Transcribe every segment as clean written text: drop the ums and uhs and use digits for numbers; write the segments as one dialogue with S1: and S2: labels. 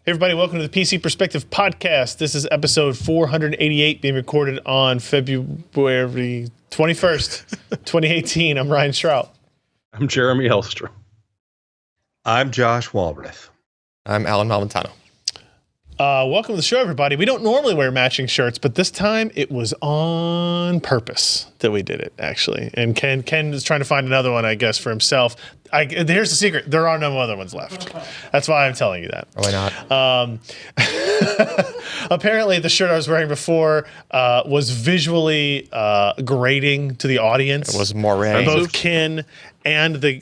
S1: Hey everybody, welcome to the PC Perspective Podcast. This is episode 488 being recorded on February 21st, 2018. I'm Ryan Shrout.
S2: I'm Jeremy Hellstrom.
S3: I'm Josh Walrath.
S4: I'm Allyn Malventano.
S1: Welcome to the show, everybody. We don't normally wear matching shirts, but this time it was on purpose that we did it, actually. And Ken is trying to find another one, I guess, for himself. Here's the secret. There are no other ones left. That's why I'm telling you that.
S4: Why not?
S1: Apparently, the shirt I was wearing before was visually grating to the audience.
S4: It was moray.
S1: Both Ken and the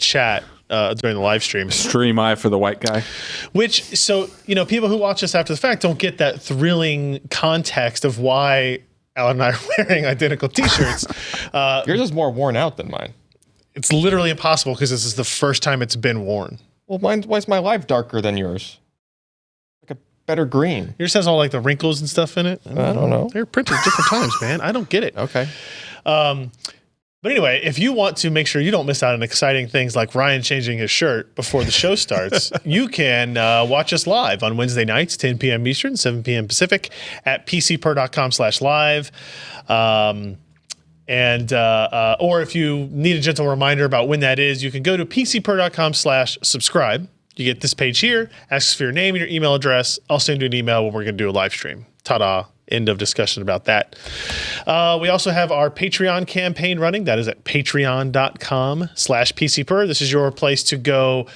S1: chat during the live stream.
S2: Stream eye for the white guy.
S1: Which, so, people who watch us after the fact don't get that thrilling context of why Allyn and I are wearing identical t-shirts.
S4: Yours is more worn out than mine.
S1: It's literally impossible because this is the first time it's been worn.
S4: Well, why is my live darker than yours? Like a better green.
S1: Yours has all like the wrinkles and stuff in it.
S4: I don't know.
S1: They're printed different times, man. I don't get it.
S4: Okay.
S1: But anyway, if you want to make sure you don't miss out on exciting things like Ryan changing his shirt before the show starts, you can watch us live on Wednesday nights, 10 p.m. Eastern, 7 p.m. Pacific at pcper.com/live. Or if you need a gentle reminder about when that is, you can go to pcper.com/subscribe. You get this page here, asks for your name and your email address. I'll send you an email when we're going to do a live stream. Ta-da. End of discussion about that. We also have our Patreon campaign running. That is at patreon.com/PCPer. This is your place to go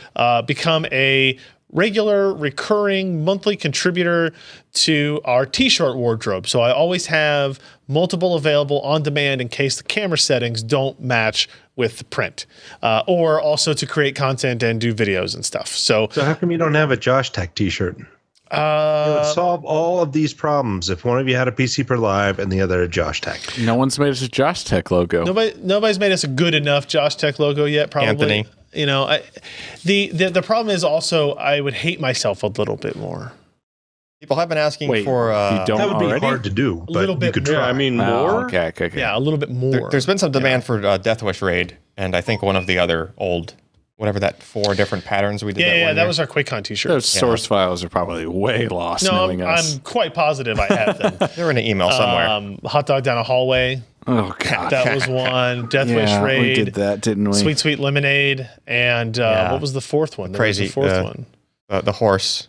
S1: become a regular, recurring, monthly contributor to our t-shirt wardrobe. So I always have multiple available on demand in case the camera settings don't match with the print, or also to create content and do videos and stuff. So
S3: how come you don't have a Josh Tech t-shirt? It would solve all of these problems if one of you had a PCPer Live and the other a Josh Tech.
S2: No one's made us a Josh Tech logo.
S1: Nobody's made us a good enough Josh Tech logo yet, probably.
S4: Anthony.
S1: The problem is also I would hate myself a little bit more.
S4: People have been asking for...
S2: you don't
S3: that would be
S2: already?
S3: hard to do, but
S1: little
S3: you
S1: bit
S3: could
S1: more.
S3: try.
S2: Yeah, I mean, more?
S4: Okay.
S1: Yeah, a little bit more.
S4: There's been some demand for Death Wish Raid, and I think one of the other old... Whatever that 4 different patterns we did.
S1: That was our QuakeCon t-shirt.
S2: Those source files are probably way lost knowing us.
S1: I'm quite positive I have them.
S4: They're in an email somewhere.
S1: Hot dog down a hallway.
S2: Oh, God.
S1: That was one. Death Wish Raid.
S2: We did that, didn't we?
S1: Sweet Sweet Lemonade. And what was the fourth one?
S4: Crazy.
S1: There was the fourth one.
S4: The horse.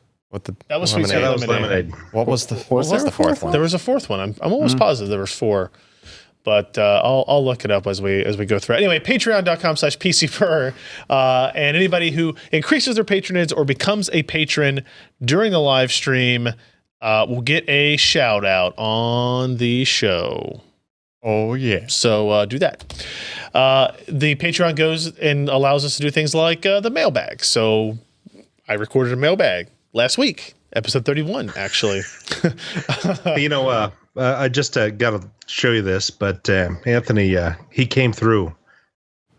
S1: That was Sweet Sweet Lemonade.
S4: What was the fourth one?
S1: There was a fourth one. I'm almost positive there was 4. But I'll look it up as we go through it. Anyway, patreon.com/PCPer. And anybody who increases their patronage or becomes a patron during the live stream will get a shout out on the show.
S4: Oh, yeah.
S1: So do that. The Patreon goes and allows us to do things like the mailbag. So I recorded a mailbag last week, episode 31, actually.
S3: I just got to show you this, but Anthony, he came through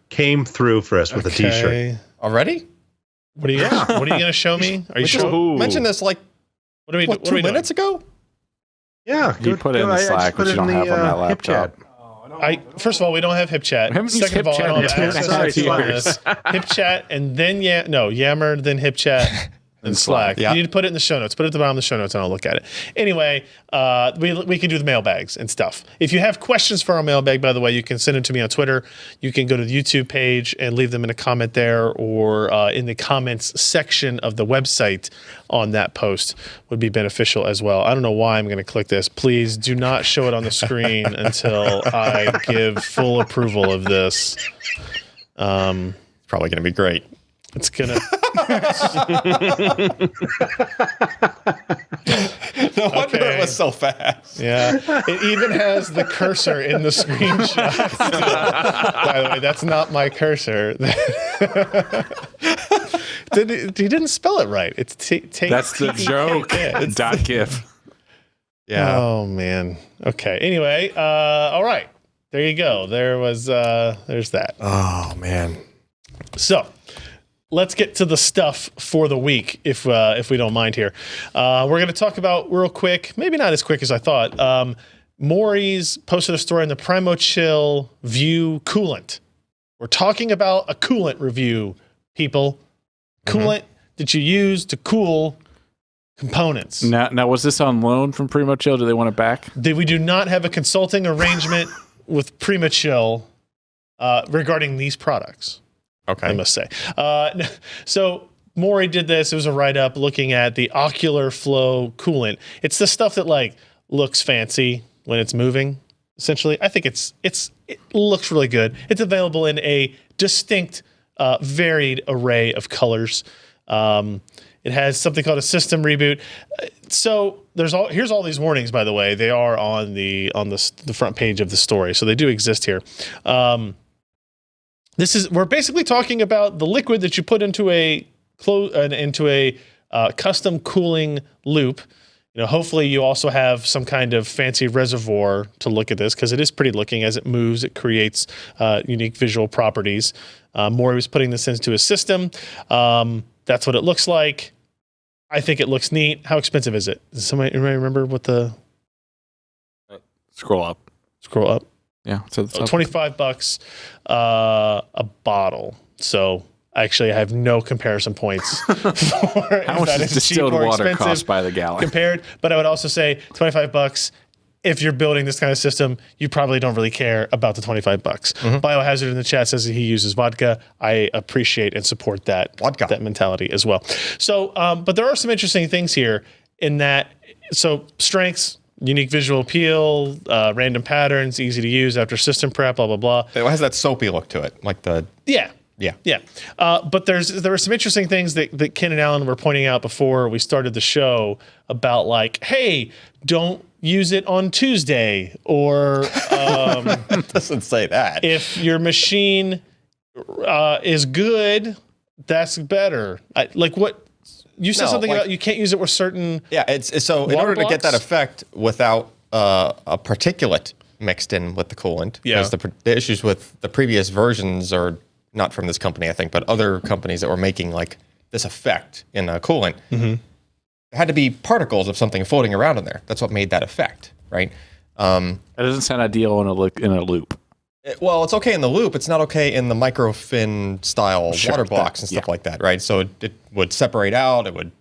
S3: for us with a t-shirt.
S4: Already?
S1: What are you going to show me? Are you sure?
S4: Mentioned this like 2 minutes ago?
S3: Yeah.
S2: You put it in the Slack, which you don't have on that laptop.
S1: First of all, we don't have hip chat. Second of all, I don't have access to this. Hip chat and then Yammer, then hip chat. And Slack.
S4: Yeah.
S1: You need to put it in the show notes. Put it at the bottom of the show notes and I'll look at it. Anyway, we can do the mailbags and stuff. If you have questions for our mailbag, by the way, you can send them to me on Twitter. You can go to the YouTube page and leave them in a comment there or in the comments section of the website on that post would be beneficial as well. I don't know why I'm going to click this. Please do not show it on the screen until I give full approval of this.
S4: It's probably going to be great.
S1: It's gonna.
S4: No wonder it was so fast.
S1: Yeah, it even has the cursor in the screenshot. By the way, that's not my cursor. He didn't spell it right. It's
S2: That's the joke. Dot GIF.
S4: Yeah.
S1: Oh man. Okay. Anyway. All right. There you go. There's that.
S4: Oh man.
S1: So. Let's get to the stuff for the week, if we don't mind here. We're going to talk about real quick, maybe not as quick as I thought. Maury's posted a story on the Primochill View Coolant. We're talking about a Coolant review, people. Coolant that you use to cool components.
S2: Now, was this on loan from Primochill? Do they want it back?
S1: We do not have a consulting arrangement with Primochill regarding these products.
S4: Okay.
S1: I must say. So Maury did this. It was a write-up looking at the ocular flow coolant. It's the stuff that like looks fancy when it's moving. Essentially, I think it looks really good. It's available in a distinct, varied array of colors. It has something called a system reboot. So here's all these warnings, by the way. They are on the front page of the story, so they do exist here. We're basically talking about the liquid that you put into a custom cooling loop. Hopefully you also have some kind of fancy reservoir to look at this, because it is pretty looking. As it moves, it creates unique visual properties. Maury was putting this into a system. That's what it looks like. I think it looks neat. How expensive is it? Does anybody remember what the...
S2: Scroll up. Yeah. So
S1: $25 a bottle. So actually, I have no comparison points for
S2: how much does distilled water cost by the gallon
S1: compared. But I would also say $25. If you're building this kind of system, you probably don't really care about the $25. Biohazard in the chat says that he uses vodka. I appreciate and support that mentality as well. So, but there are some interesting things here in that. So strengths, unique visual appeal, random patterns, easy to use after system prep, blah, blah, blah.
S4: It has that soapy look to it, like the...
S1: Yeah. But there were some interesting things that Ken and Allyn were pointing out before we started the show about, like, hey, don't use it on Tuesday, or
S4: doesn't say that.
S1: If your machine is good, that's better. Like what you said something about you can't use it with certain.
S4: Yeah, it's so in order to get that effect without a particulate mixed in with the coolant. Because the issues with the previous versions are not from this company, I think, but other companies that were making like this effect in a coolant. There had to be particles of something floating around in there. That's what made that effect, right?
S2: That doesn't sound ideal in a loop.
S4: Well, it's okay in the loop. It's not okay in the microfin style water blocks and stuff like that, right? So it would separate out. It would,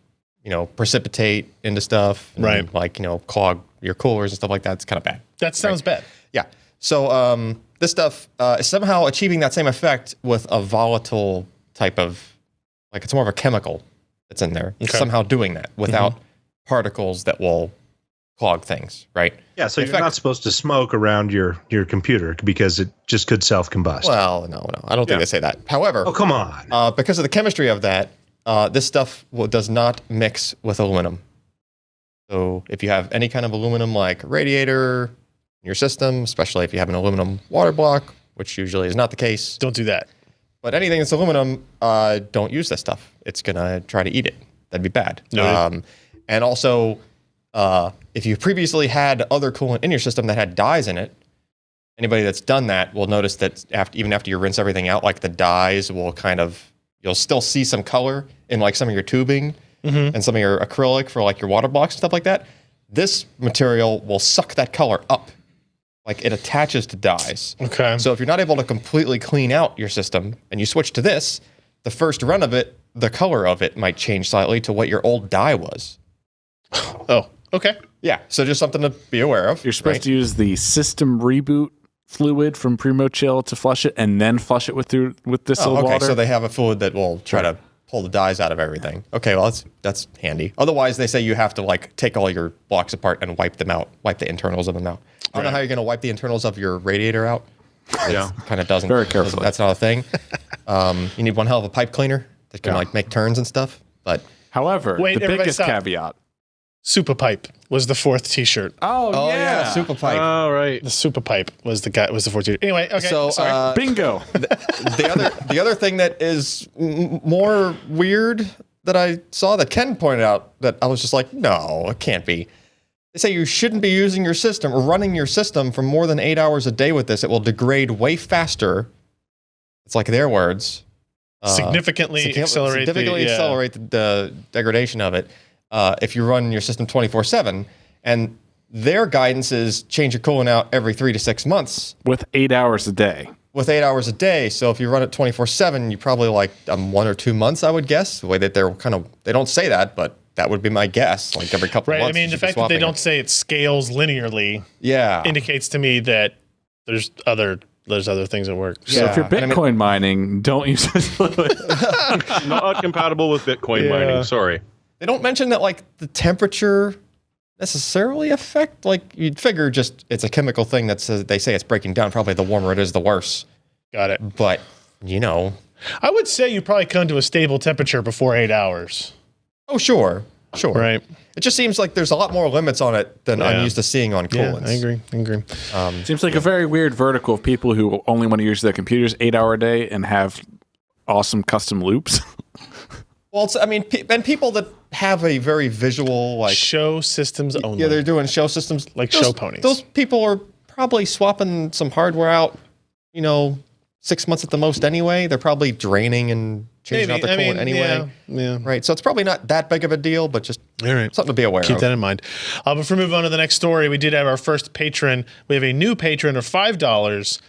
S4: precipitate into stuff, and, like clog your coolers and stuff like that. It's kind of bad.
S1: That sounds bad.
S4: Yeah. So this stuff is somehow achieving that same effect with a volatile type of, like it's more of a chemical that's in there. It's somehow doing that without particles that will clog things, right?
S3: Yeah, so you're not supposed to smoke around your computer because it just could self-combust.
S4: Well, no. I don't think they say that. However...
S3: Oh, come on.
S4: Because of the chemistry of that, this stuff does not mix with aluminum. So if you have any kind of aluminum like radiator in your system, especially if you have an aluminum water block, which usually is not the case.
S1: Don't do that.
S4: But anything that's aluminum, don't use this stuff. It's going to try to eat it. That'd be bad. And also, if you previously had other coolant in your system that had dyes in it, anybody that's done that will notice that even after you rinse everything out, like the dyes will you'll still see some color in like some of your tubing and some of your acrylic for like your water blocks and stuff like that. This material will suck that color up. Like it attaches to dyes.
S1: Okay.
S4: So if you're not able to completely clean out your system and you switch to this, the first run of it, the color of it might change slightly to what your old dye was.
S1: Oh, okay.
S4: Yeah. So just something to be aware of.
S2: You're supposed to use the system reboot fluid from Primochill to flush it, and then flush it with distilled water.
S4: So they have a fluid that will try to pull the dyes out of everything. Okay, well that's handy. Otherwise, they say you have to like take all your blocks apart and wipe them out, wipe the internals of them out. I don't know how you're going to wipe the internals of your radiator out. It kind of doesn't.
S2: Very carefully.
S4: That's not a thing. You need one hell of a pipe cleaner that can like make turns and stuff. But
S2: however, the biggest caveat.
S1: Super Pipe was the fourth T-shirt.
S2: Oh yeah,
S4: Super Pipe.
S3: Oh right,
S1: the Super Pipe was the fourth T-shirt. Anyway, okay.
S4: So
S1: sorry.
S2: Bingo.
S4: The other thing that is more weird that I saw that Ken pointed out that I was just like, no, it can't be. They say you shouldn't be using your system or running your system for more than 8 hours a day with this. It will degrade way faster. It's like their words.
S1: Significantly accelerate
S4: the degradation of it. If you run your system 24/7, and their guidance is change your coolant out every 3 to 6 months
S2: with 8 hours a day.
S4: with 8 hours a day. So if you run it 24/7, you probably like 1 or 2 months, I would guess. The way that they don't say that, but that would be my guess. Like every couple of months.
S1: I mean, the fact that they don't say it scales linearly, indicates to me that there's other things at work.
S2: So if you're Bitcoin mining, don't use this fluid.
S5: Not compatible with Bitcoin mining. Sorry.
S4: They don't mention that like the temperature necessarily affect. Like you'd figure, just it's a chemical thing that says they say it's breaking down. Probably the warmer it is, the worse.
S1: Got it.
S4: But
S1: I would say you probably come to a stable temperature before 8 hours.
S4: Oh, sure.
S1: Right.
S4: It just seems like there's a lot more limits on it than I'm used to seeing on coolants.
S1: I agree.
S2: Seems like a very weird vertical of people who only want to use their computers 8 hour a day and have awesome custom loops.
S4: Well, and people that have a very visual, like...
S1: Show systems only.
S4: Yeah, they're doing show systems.
S1: Like show ponies.
S4: Those people are probably swapping some hardware out, 6 months at the most anyway. They're probably draining and changing out the coolant anyway.
S1: Yeah.
S4: Right. So it's probably not that big of a deal, but just something to be aware of.
S1: Keep that in mind. Before we move on to the next story, we did have our first patron. We have a new patron of $5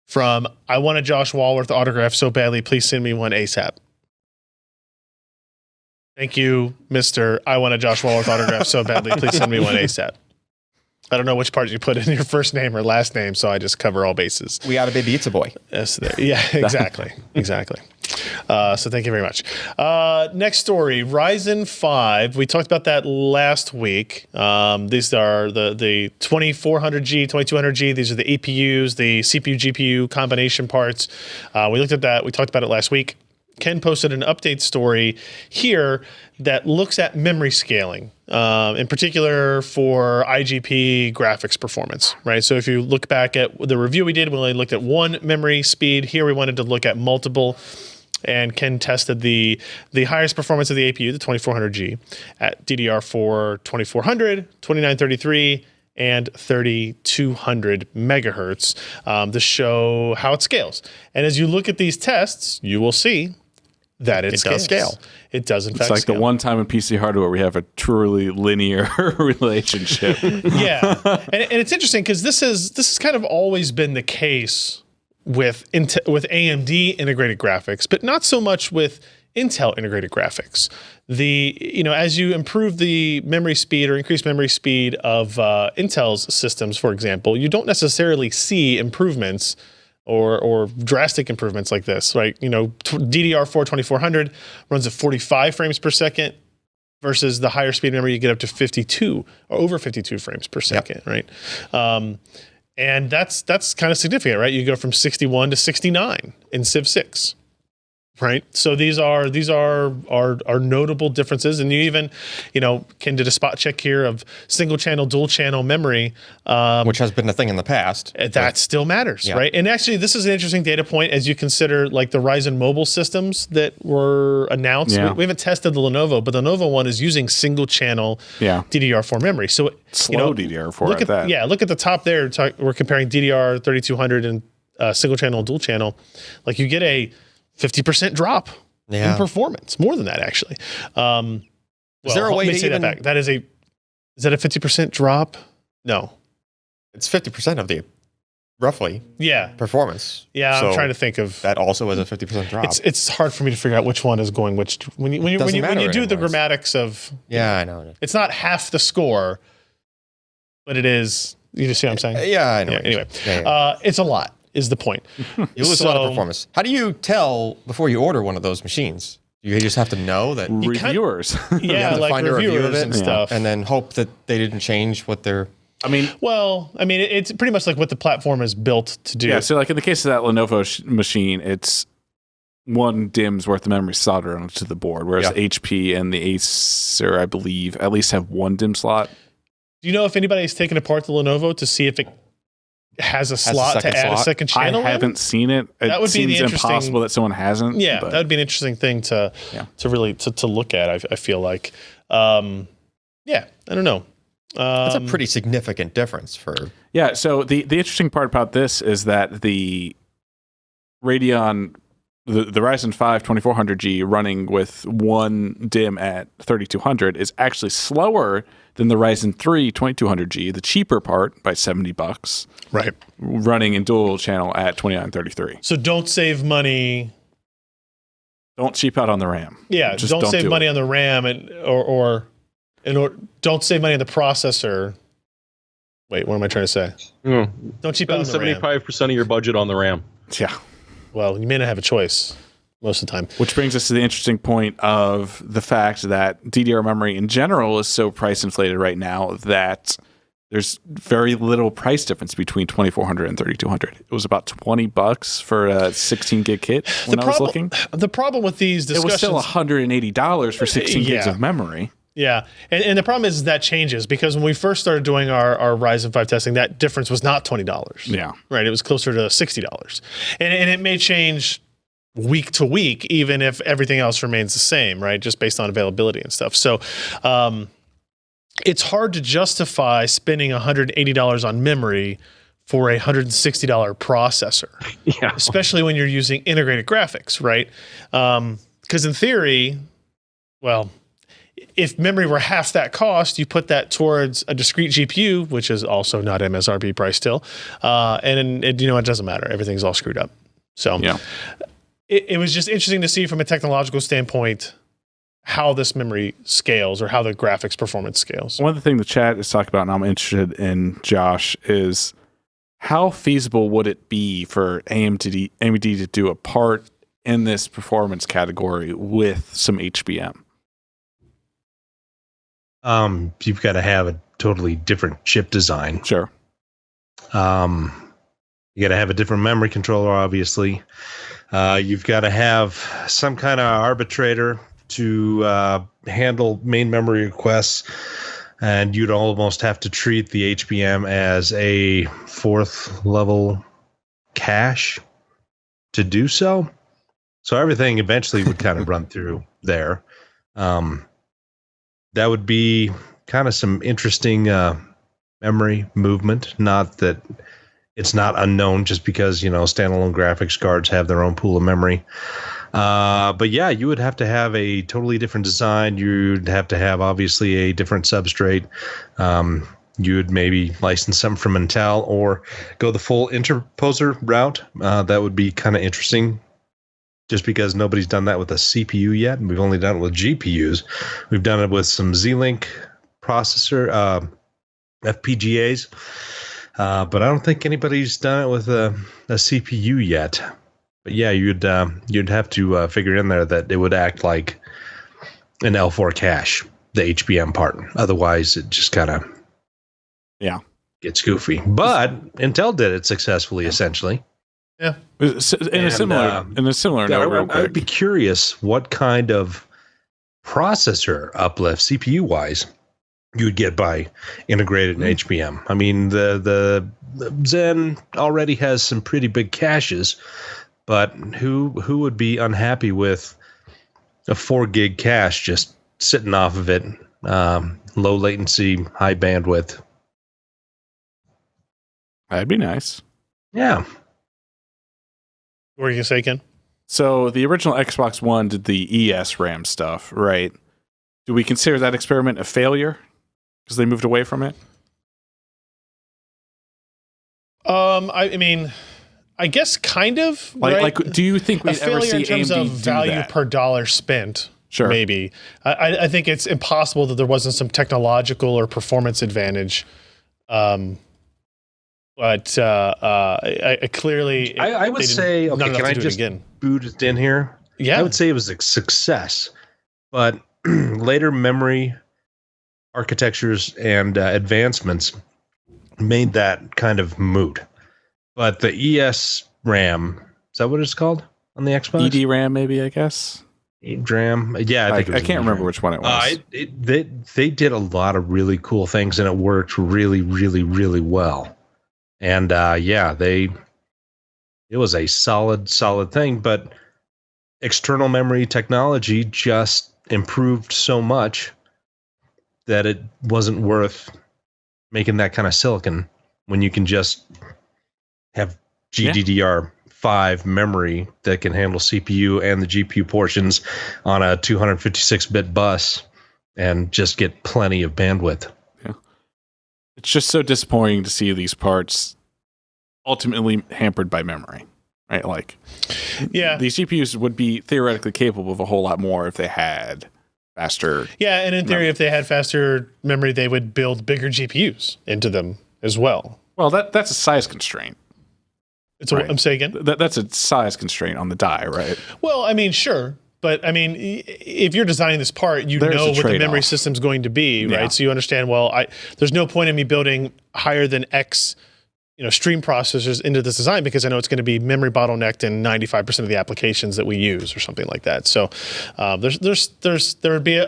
S1: from I want a Josh Walworth autograph so badly. Please send me one ASAP. Thank you, Mr. I want a Josh Walworth autograph so badly. Please send me one ASAP. I don't know which part you put in your first name or last name, so I just cover all bases.
S4: We ought to be Pizza Boy.
S1: Yes, yeah, exactly. So thank you very much. Next story, Ryzen 5. We talked about that last week. These are the 2400G, 2200G. These are the APUs, the CPU, GPU combination parts. We looked at that. We talked about it last week. Ken posted an update story here that looks at memory scaling, in particular for IGP graphics performance, right? So if you look back at the review we did, we only looked at one memory speed. Here we wanted to look at multiple, and Ken tested the highest performance of the APU, the 2400G, at DDR4 2400, 2933, and 3200 megahertz to show how it scales. And as you look at these tests, you will see that it
S4: does scale.
S1: It does, in fact,
S2: It's like
S1: scale.
S2: the one time in PC hardware we have a truly linear relationship.
S1: Yeah, and it's interesting because this has kind of always been the case with AMD integrated graphics, but not so much with Intel integrated graphics. As you improve the memory speed or increase memory speed of Intel's systems, for example, you don't necessarily see improvements or drastic improvements like this, right? DDR4 2400 runs at 45 frames per second versus the higher speed memory you get up to 52 or over 52 frames per second, right? And that's kind of significant, right? You go from 61 to 69 in Civ 6. Right. So these are notable differences. And you even, Ken did a spot check here of single channel, dual channel memory.
S4: Which has been a thing in the past.
S1: That still matters, right? And actually, this is an interesting data point as you consider like the Ryzen mobile systems that were announced.
S2: Yeah.
S1: We haven't tested the Lenovo, but the Lenovo one is using single channel DDR4 memory. So
S2: slow DDR4
S1: look
S2: at that.
S1: Yeah, look at the top there. We're comparing DDR 3200 and single channel and dual channel. Like you get a 50% drop in performance, more than that actually.
S4: Is there a way to
S1: say
S4: even...
S1: that back? Is that a 50% drop? No,
S4: it's 50% of the roughly performance.
S1: Yeah,
S4: so
S1: I'm trying to think of
S4: that. Also is a 50% drop.
S1: It's hard for me to figure out which one is going which. When you do the grammatics of
S4: I know
S1: it's not half the score, but it is. You just see what I'm saying?
S4: Yeah, I know.
S1: Yeah, anyway, it's a lot. Is the point.
S4: You lose a lot of performance. How do you tell before you order one of those machines? You just have to know that
S2: reviewers.
S1: You have to
S4: like find a review of it
S1: and stuff,
S4: and then hope that they didn't change what they're.
S1: It's pretty much like what the platform is built to do.
S2: Yeah. So, like in the case of that Lenovo machine, it's one DIMM's worth of memory soldered onto the board, whereas HP and the Acer, I believe, at least have one DIMM slot.
S1: Do you know if anybody's taken apart the Lenovo to see if it has a slot to add a second channel?
S2: I haven't seen it.
S1: That would be the interesting.
S2: Impossible that someone hasn't.
S1: Yeah, that would be an interesting thing to really look at. I feel like, I don't know.
S4: That's a pretty significant difference for.
S2: Yeah. So the interesting part about this is that the Radeon the Ryzen 5 2400G running with one DIMM at 3200 is actually slower than the Ryzen 3 2200G, the cheaper part, by $70.
S1: Right.
S2: Running in dual channel at 2933.
S1: So don't save money.
S2: Don't cheap out on the RAM.
S1: Yeah,
S2: Just
S1: don't save money
S2: it.
S1: on the RAM or don't save money on the processor. Wait, what am I trying to say? Don't cheap out on the RAM.
S5: 75% of your budget on the RAM.
S2: Yeah.
S1: Well, you may not have a choice most of the time.
S2: Which brings us to the interesting point of the fact that DDR memory in general is so price inflated right now that there's very little price difference between 2400 and 3200. It was about $20 for a 16 gig kit when I was looking.
S1: The problem with these discussions...
S2: It was still $180 for 16 gigs of memory.
S1: Yeah, and the problem is that changes because when we first started doing our Ryzen 5 testing, that difference was not $20.
S2: Yeah. Right,
S1: it was closer to $60. And it may change week to week, even if everything else remains the same, right? Just based on availability and stuff. So it's hard to justify spending $180 on memory for a $160 processor.
S5: Yeah.
S1: Especially when you're using integrated graphics, right? Because in theory, well, if memory were half that cost, you put that towards a discrete GPU, which is also not MSRP price still, and it doesn't matter. Everything's all screwed up. So
S2: yeah.
S1: It was just interesting to see from a technological standpoint how this memory scales or how the graphics performance scales.
S2: One of the things the chat is talking about, and I'm interested in, Josh, is how feasible would it be for AMD to do a part in this performance category with some HBM?
S3: You've got to have a totally different chip design.
S2: Sure.
S3: You got to have a different memory controller, obviously. You've got to have some kind of arbitrator to handle main memory requests, and you'd almost have to treat the HBM as a fourth level cache to do so. So everything eventually would kind of run through there. That would be kind of some interesting memory movement. Not that it's not unknown just because, standalone graphics cards have their own pool of memory. But yeah, you would have to have a totally different design. You'd have to have, obviously, a different substrate. You would maybe license some from Intel or go the full interposer route. That would be kind of interesting. Just because nobody's done that with a CPU yet, and we've only done it with GPUs. We've done it with some Z-Link processor, FPGAs, but I don't think anybody's done it with a CPU yet. But yeah, you'd have to figure in there that it would act like an L4 cache, the HBM part. Otherwise, it just kind of gets goofy. But Intel did it successfully, essentially.
S1: Yeah.
S2: In a similar note,
S3: I would be curious what kind of processor uplift, CPU wise, you would get by integrated in HBM. I mean, the Zen already has some pretty big caches, but who would be unhappy with a 4 gig cache just sitting off of it, low latency, high bandwidth?
S2: That'd be nice.
S3: Yeah.
S1: What were you going to say, Ken?
S2: So the original Xbox One did the ES RAM stuff, right? Do we consider that experiment a failure because they moved away from it?
S1: I mean, I guess kind of.
S2: Like, do you think we'd ever see
S1: in terms
S2: AMD
S1: of
S2: do
S1: value
S2: that?
S1: per dollar spent?
S2: Sure.
S1: Maybe. I think it's impossible that there wasn't some technological or performance advantage. But I clearly...
S3: I would say, okay, can I just boot it in here?
S1: Yeah.
S3: I would say it was a success, but later memory architectures and advancements made that kind of moot. But the ES RAM, is that what it's called on the Xbox?
S2: EDRAM, maybe, I guess.
S3: EDRAM? Yeah, I think it was
S2: I can't remember which one it was.
S3: They did a lot of really cool things, and it worked really, really, really well. And it was a solid thing, but external memory technology just improved so much that it wasn't worth making that kind of silicon when you can just have GDDR 5 memory that can handle CPU and the GPU portions on a 256-bit bus and just get plenty of bandwidth.
S2: Yeah. It's just so disappointing to see these parts ultimately hampered by memory, right? Like,
S1: yeah,
S2: these GPUs would be theoretically capable of a whole lot more if they had faster.
S1: Yeah, and in theory, if they had faster memory, they would build bigger GPUs into them as well.
S2: Well, that's a size constraint.
S1: Right. I'm saying again?
S2: That's a size constraint on the die, right?
S1: Well, I mean, sure. But, I mean, if you're designing this part, you know what the memory system's going to be, right? So you understand, well, there's no point in me building higher than X stream processors into this design because I know it's going to be memory bottlenecked in 95% of the applications that we use or something like that. So there would be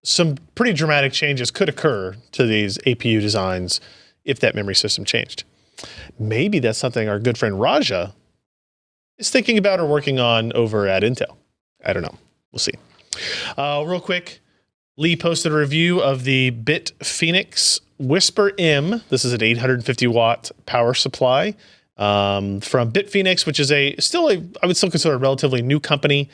S1: some pretty dramatic changes could occur to these APU designs if that memory system changed. Maybe that's something our good friend Raja is thinking about or working on over at Intel. I don't know. We'll see. Real quick, Lee posted a review of the BitFenix Whisper M. This is an 850 watt power supply from BitFenix, which is I would still consider a relatively new company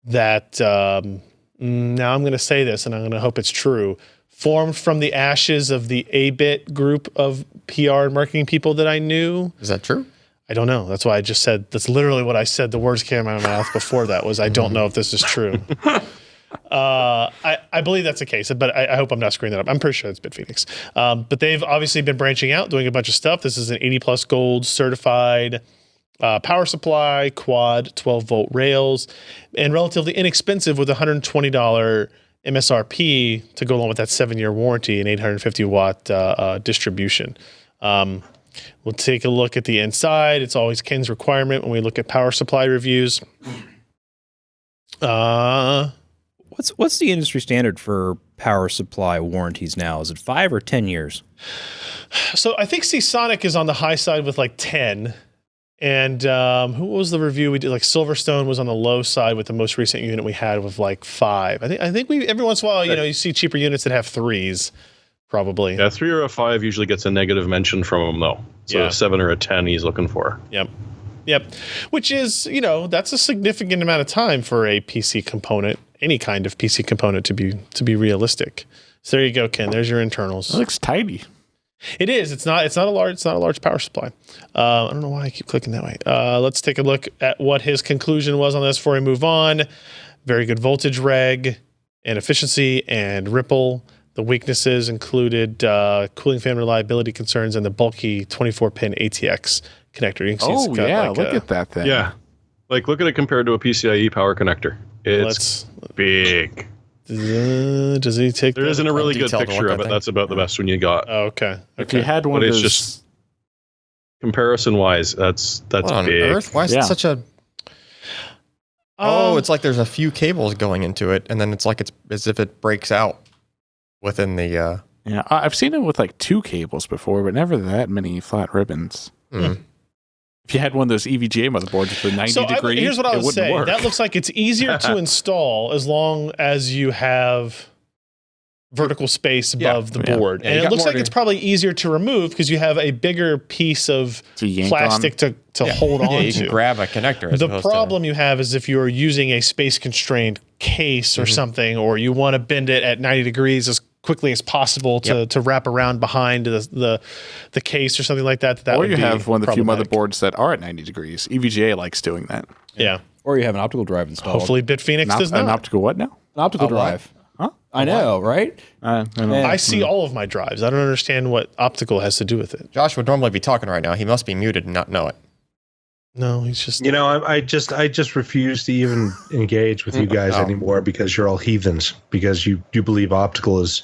S1: that, now I'm going to say this and I'm going to hope it's true, formed from the ashes of the A-Bit group of PR and marketing people that I knew.
S4: Is that true?
S1: I don't know. That's why I just said, that's literally what I said. The words came out of my mouth before that was, I don't know if this is true. I believe that's the case, but I hope I'm not screwing that up. I'm pretty sure it's BitFenix. But they've obviously been branching out, doing a bunch of stuff. This is an 80 plus gold certified power supply, quad 12 volt rails, and relatively inexpensive with $120 MSRP to go along with that 7-year warranty and 850 watt distribution. We'll take a look at the inside. It's always Ken's requirement when we look at power supply reviews.
S6: What's the industry standard for power supply warranties now? Is it 5 or 10 years?
S1: So I think Seasonic is on the high side with like 10. And who was the review we did? Like Silverstone was on the low side with the most recent unit we had with like 5. I think we every once in a while, you see cheaper units that have 3s, probably.
S5: Yeah, 3 or a 5 usually gets a negative mention from him though. So a 7 or a 10 he's looking for.
S1: Yep. Which is, that's a significant amount of time for a PC component, any kind of PC component to be realistic. So there you go, Ken. There's your internals.
S2: It looks tidy.
S1: It is. It's not a large power supply. I don't know why I keep clicking that way. Let's take a look at what his conclusion was on this before we move on. Very good voltage reg and efficiency and ripple. The weaknesses included cooling fan reliability concerns and the bulky 24-pin ATX connector. You can see it's got
S2: look at that thing.
S5: Yeah. Like, look at it compared to a PCIe power connector. It's big.
S1: Does he take
S5: There isn't a really good picture of it. That's about the best one you got.
S1: Oh, okay.
S2: If you had one
S5: but
S2: of
S5: it's
S2: those...
S5: just comparison-wise, that's
S4: what on
S5: big.
S4: earth? Why is it such a... it's like there's a few cables going into it, and then it's like it's as if it breaks out within the...
S2: Yeah, I've seen it with like 2 cables before, but never that many flat ribbons. If you had one of those EVGA motherboards with the 90 degree,
S1: here's what I would say.
S2: Work.
S1: That looks like it's easier to install as long as you have vertical space above the board.
S4: Yeah,
S1: and it looks like it's probably easier to remove because you have a bigger piece of plastic to hold on to.
S4: You can grab a connector.
S1: The problem you have is if you're using a space-constrained case or something, or you want to bend it at 90 degrees as quickly as possible to wrap around behind the case or something like that.
S2: Or you have one of the few motherboards that are at 90 degrees. EVGA likes doing that.
S1: Yeah.
S6: Or you have an optical drive installed.
S1: Hopefully BitFenix does not.
S2: An optical what now?
S6: An optical drive.
S2: Huh?
S6: I know, right?
S2: I know.
S1: I see all of my drives. I don't understand what optical has to do with it.
S4: Josh would normally be talking right now. He must be muted and not know it.
S1: No, he's just...
S3: I just refuse to even engage with you guys anymore because you're all heathens, because you believe optical is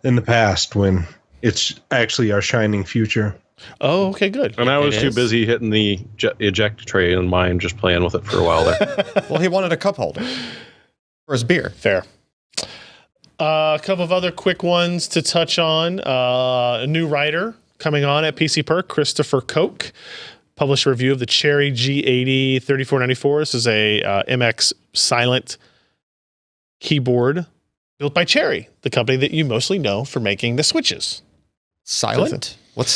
S3: in the past when it's actually our shining future.
S1: Oh, okay, good.
S5: And I was too busy hitting the eject tray in mine, just playing with it for a while there.
S4: Well, he wanted a cup holder for his beer.
S1: Fair. A couple of other quick ones to touch on. A new writer coming on at PCPer, Christopher Koch, published a review of the Cherry G80 3494. This is a MX silent keyboard built by Cherry, the company that you mostly know for making the switches.
S4: Silent? What?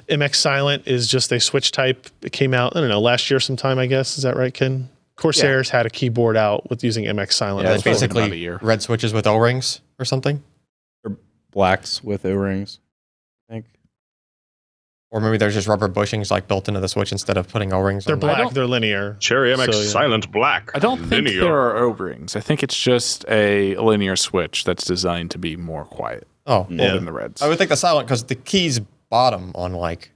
S1: MX Silent is just a switch type. It came out, I don't know, last year sometime, I guess. Is that right, Ken? Corsair's had a keyboard out with using MX Silent.
S4: Yeah, it's
S2: about a
S4: basically
S2: year.
S4: red switches with O-rings or something.
S6: Or blacks with O-rings, I think.
S4: Or maybe there's just rubber bushings like built into the switch instead of putting O-rings
S1: They're
S4: on
S1: black. They're linear.
S5: Cherry MX
S1: So, yeah.
S5: Silent Black.
S2: I don't think
S5: Linear.
S2: there are O-rings. I think it's just a linear switch that's designed to be more quiet
S4: Oh,
S1: Yeah.
S2: than the reds.
S4: I would think the silent because the keys bottom on like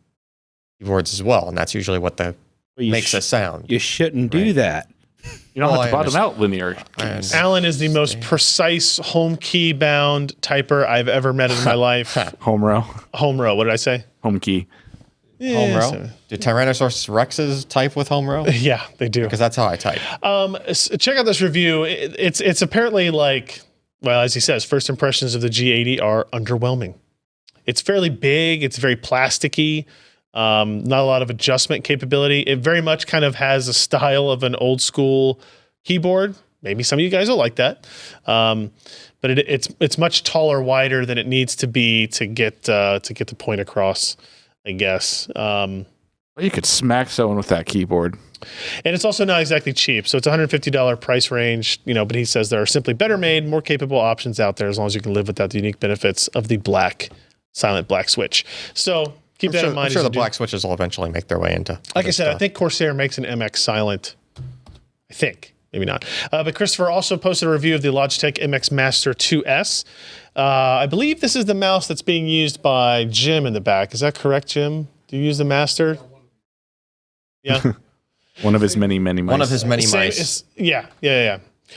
S4: keyboards as well, and that's usually what
S6: But
S4: makes a sound.
S6: You shouldn't do
S4: Right.
S6: that.
S2: You don't
S4: Well,
S2: have to
S4: I
S2: bottom out linear.
S4: I
S2: keys.
S1: Allyn is the most precise home key bound typer I've ever met in my life.
S2: Home row,
S1: Home row. What did I say?
S2: home key.
S4: Home row.
S1: so-
S4: Do Tyrannosaurus Rexes type with home row?
S1: Yeah, they do.
S4: Because that's how I type.
S1: Check out this review. It's apparently like, well, as he says, first impressions of the G80 are underwhelming. It's fairly big. It's very plasticky. Not a lot of adjustment capability. It very much kind of has a style of an old school keyboard. Maybe some of you guys will like that. But it's much taller, wider than it needs to be to get the point across, I guess.
S2: Well, you could smack someone with that keyboard.
S1: And it's also not exactly cheap. So it's $150 price range, but he says there are simply better made, more capable options out there as long as you can live without the unique benefits of the silent black switch. So keep that in mind.
S4: I'm sure
S1: as
S4: the
S1: you do.
S4: black switches will eventually make their way into.
S1: Like I
S4: other
S1: said, I
S4: stuff.
S1: think Corsair makes an MX Silent. I think. Maybe not. But Christopher also posted a review of the Logitech MX Master 2S. I believe this is the mouse that's being used by Jim in the back. Is that correct, Jim? Do you use the Master? Yeah.
S2: One of his many mice.
S4: One of his many
S1: Same-
S4: mice.
S1: Yeah.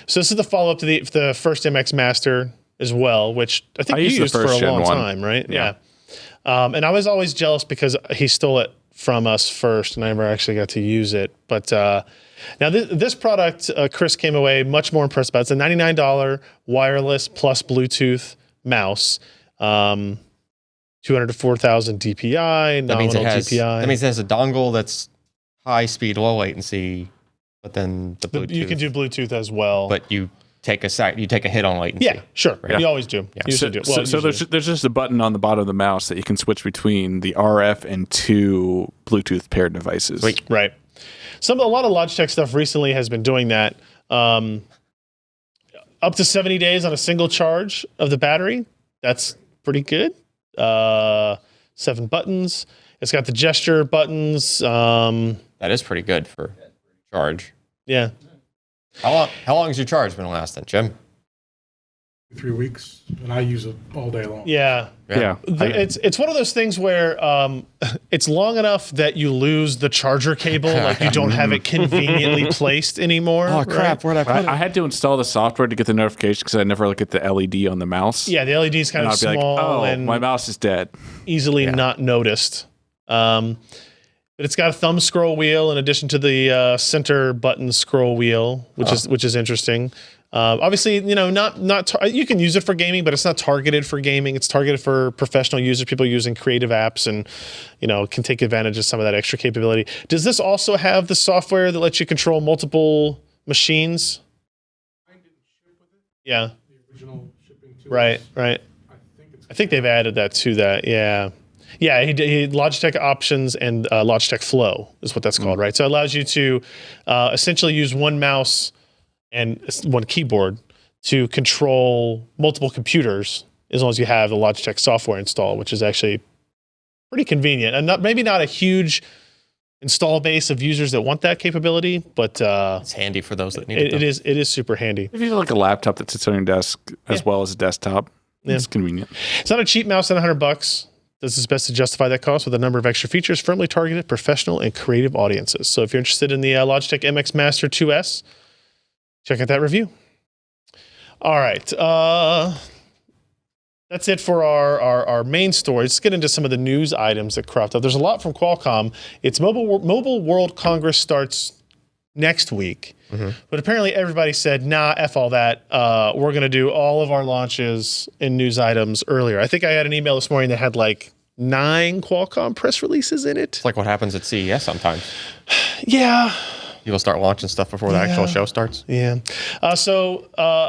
S1: So this is the follow-up to the first MX Master as well, which I think
S2: I
S1: you
S2: used the
S1: used for a
S2: first gen
S1: long
S2: one.
S1: time, right?
S2: Yeah.
S1: And I was always jealous because he stole it from us first, and I never actually got to use it. But now this product, Chris came away much more impressed about. It's a $99 wireless plus Bluetooth mouse, 200 to 4,000 DPI,
S4: That means
S1: nominal
S4: it has.
S1: DPI.
S4: That means it has a dongle that's high speed, low latency, but then the Bluetooth.
S1: you can do Bluetooth as well.
S4: But you take a hit on latency.
S1: yeah, sure.
S4: Right.
S1: You always do. You usually do. Well,
S2: So
S1: usually.
S2: there's just a button on the bottom of the mouse that you can switch between the RF and two Bluetooth paired devices.
S4: Sweet.
S1: Right. A lot of Logitech stuff recently has been doing that. Up to 70 days on a single charge of the battery. That's pretty good. 7 buttons. It's got the gesture buttons.
S4: That is pretty good for charge.
S1: Yeah.
S4: How long has your charge been lasting, Jim?
S7: 3 weeks, and I use it all day long.
S1: Yeah.
S2: Yeah.
S1: It's one of those things where it's long enough that you lose the charger cable, like you don't have it conveniently placed anymore.
S4: Oh crap!
S1: right?
S4: Where'd I put it?
S2: I had to install the software to get the notification because I never look at the LED on the mouse.
S1: Yeah, the LED is kind
S2: And
S1: of
S2: I'll be
S1: small
S2: like, oh,
S1: and
S2: my mouse is dead.
S1: easily not noticed. But it's got a thumb scroll wheel in addition to the center button scroll wheel, which is interesting. Obviously, you can use it for gaming, but it's not targeted for gaming. It's targeted for professional users, people using creative apps, and can take advantage of some of that extra capability. Does this also have the software that lets you control multiple machines? Yeah.
S7: The original shipping to
S1: Right.
S7: us,
S1: Right.
S7: I
S1: I think they've added that to that. Yeah. Yeah, he Logitech Options and Logitech Flow is what that's called, right? So it allows you to essentially use one mouse and one keyboard to control multiple computers as long as you have the Logitech software installed, which is actually pretty convenient. And maybe not a huge install base of users that want that capability, but
S4: It's handy for those that need it.
S1: it is super handy.
S2: If you have like a laptop that sits on your desk as well as a desktop, it's convenient.
S1: It's not a cheap mouse at $100. Does its best to justify that cost with a number of extra features firmly targeted at professional and creative audiences. So if you're interested in the Logitech MX Master 2S, check out that review. All right. That's it for our main story. Let's get into some of the news items that cropped up. There's a lot from Qualcomm. Its Mobile World Congress starts next week. But apparently everybody said, nah, F all that. We're going to do all of our launches and news items earlier. I think I had an email this morning that had like 9 Qualcomm press releases in it.
S4: It's like what happens at CES sometimes.
S1: Yeah.
S4: People start launching stuff before the actual show starts.
S1: Yeah. So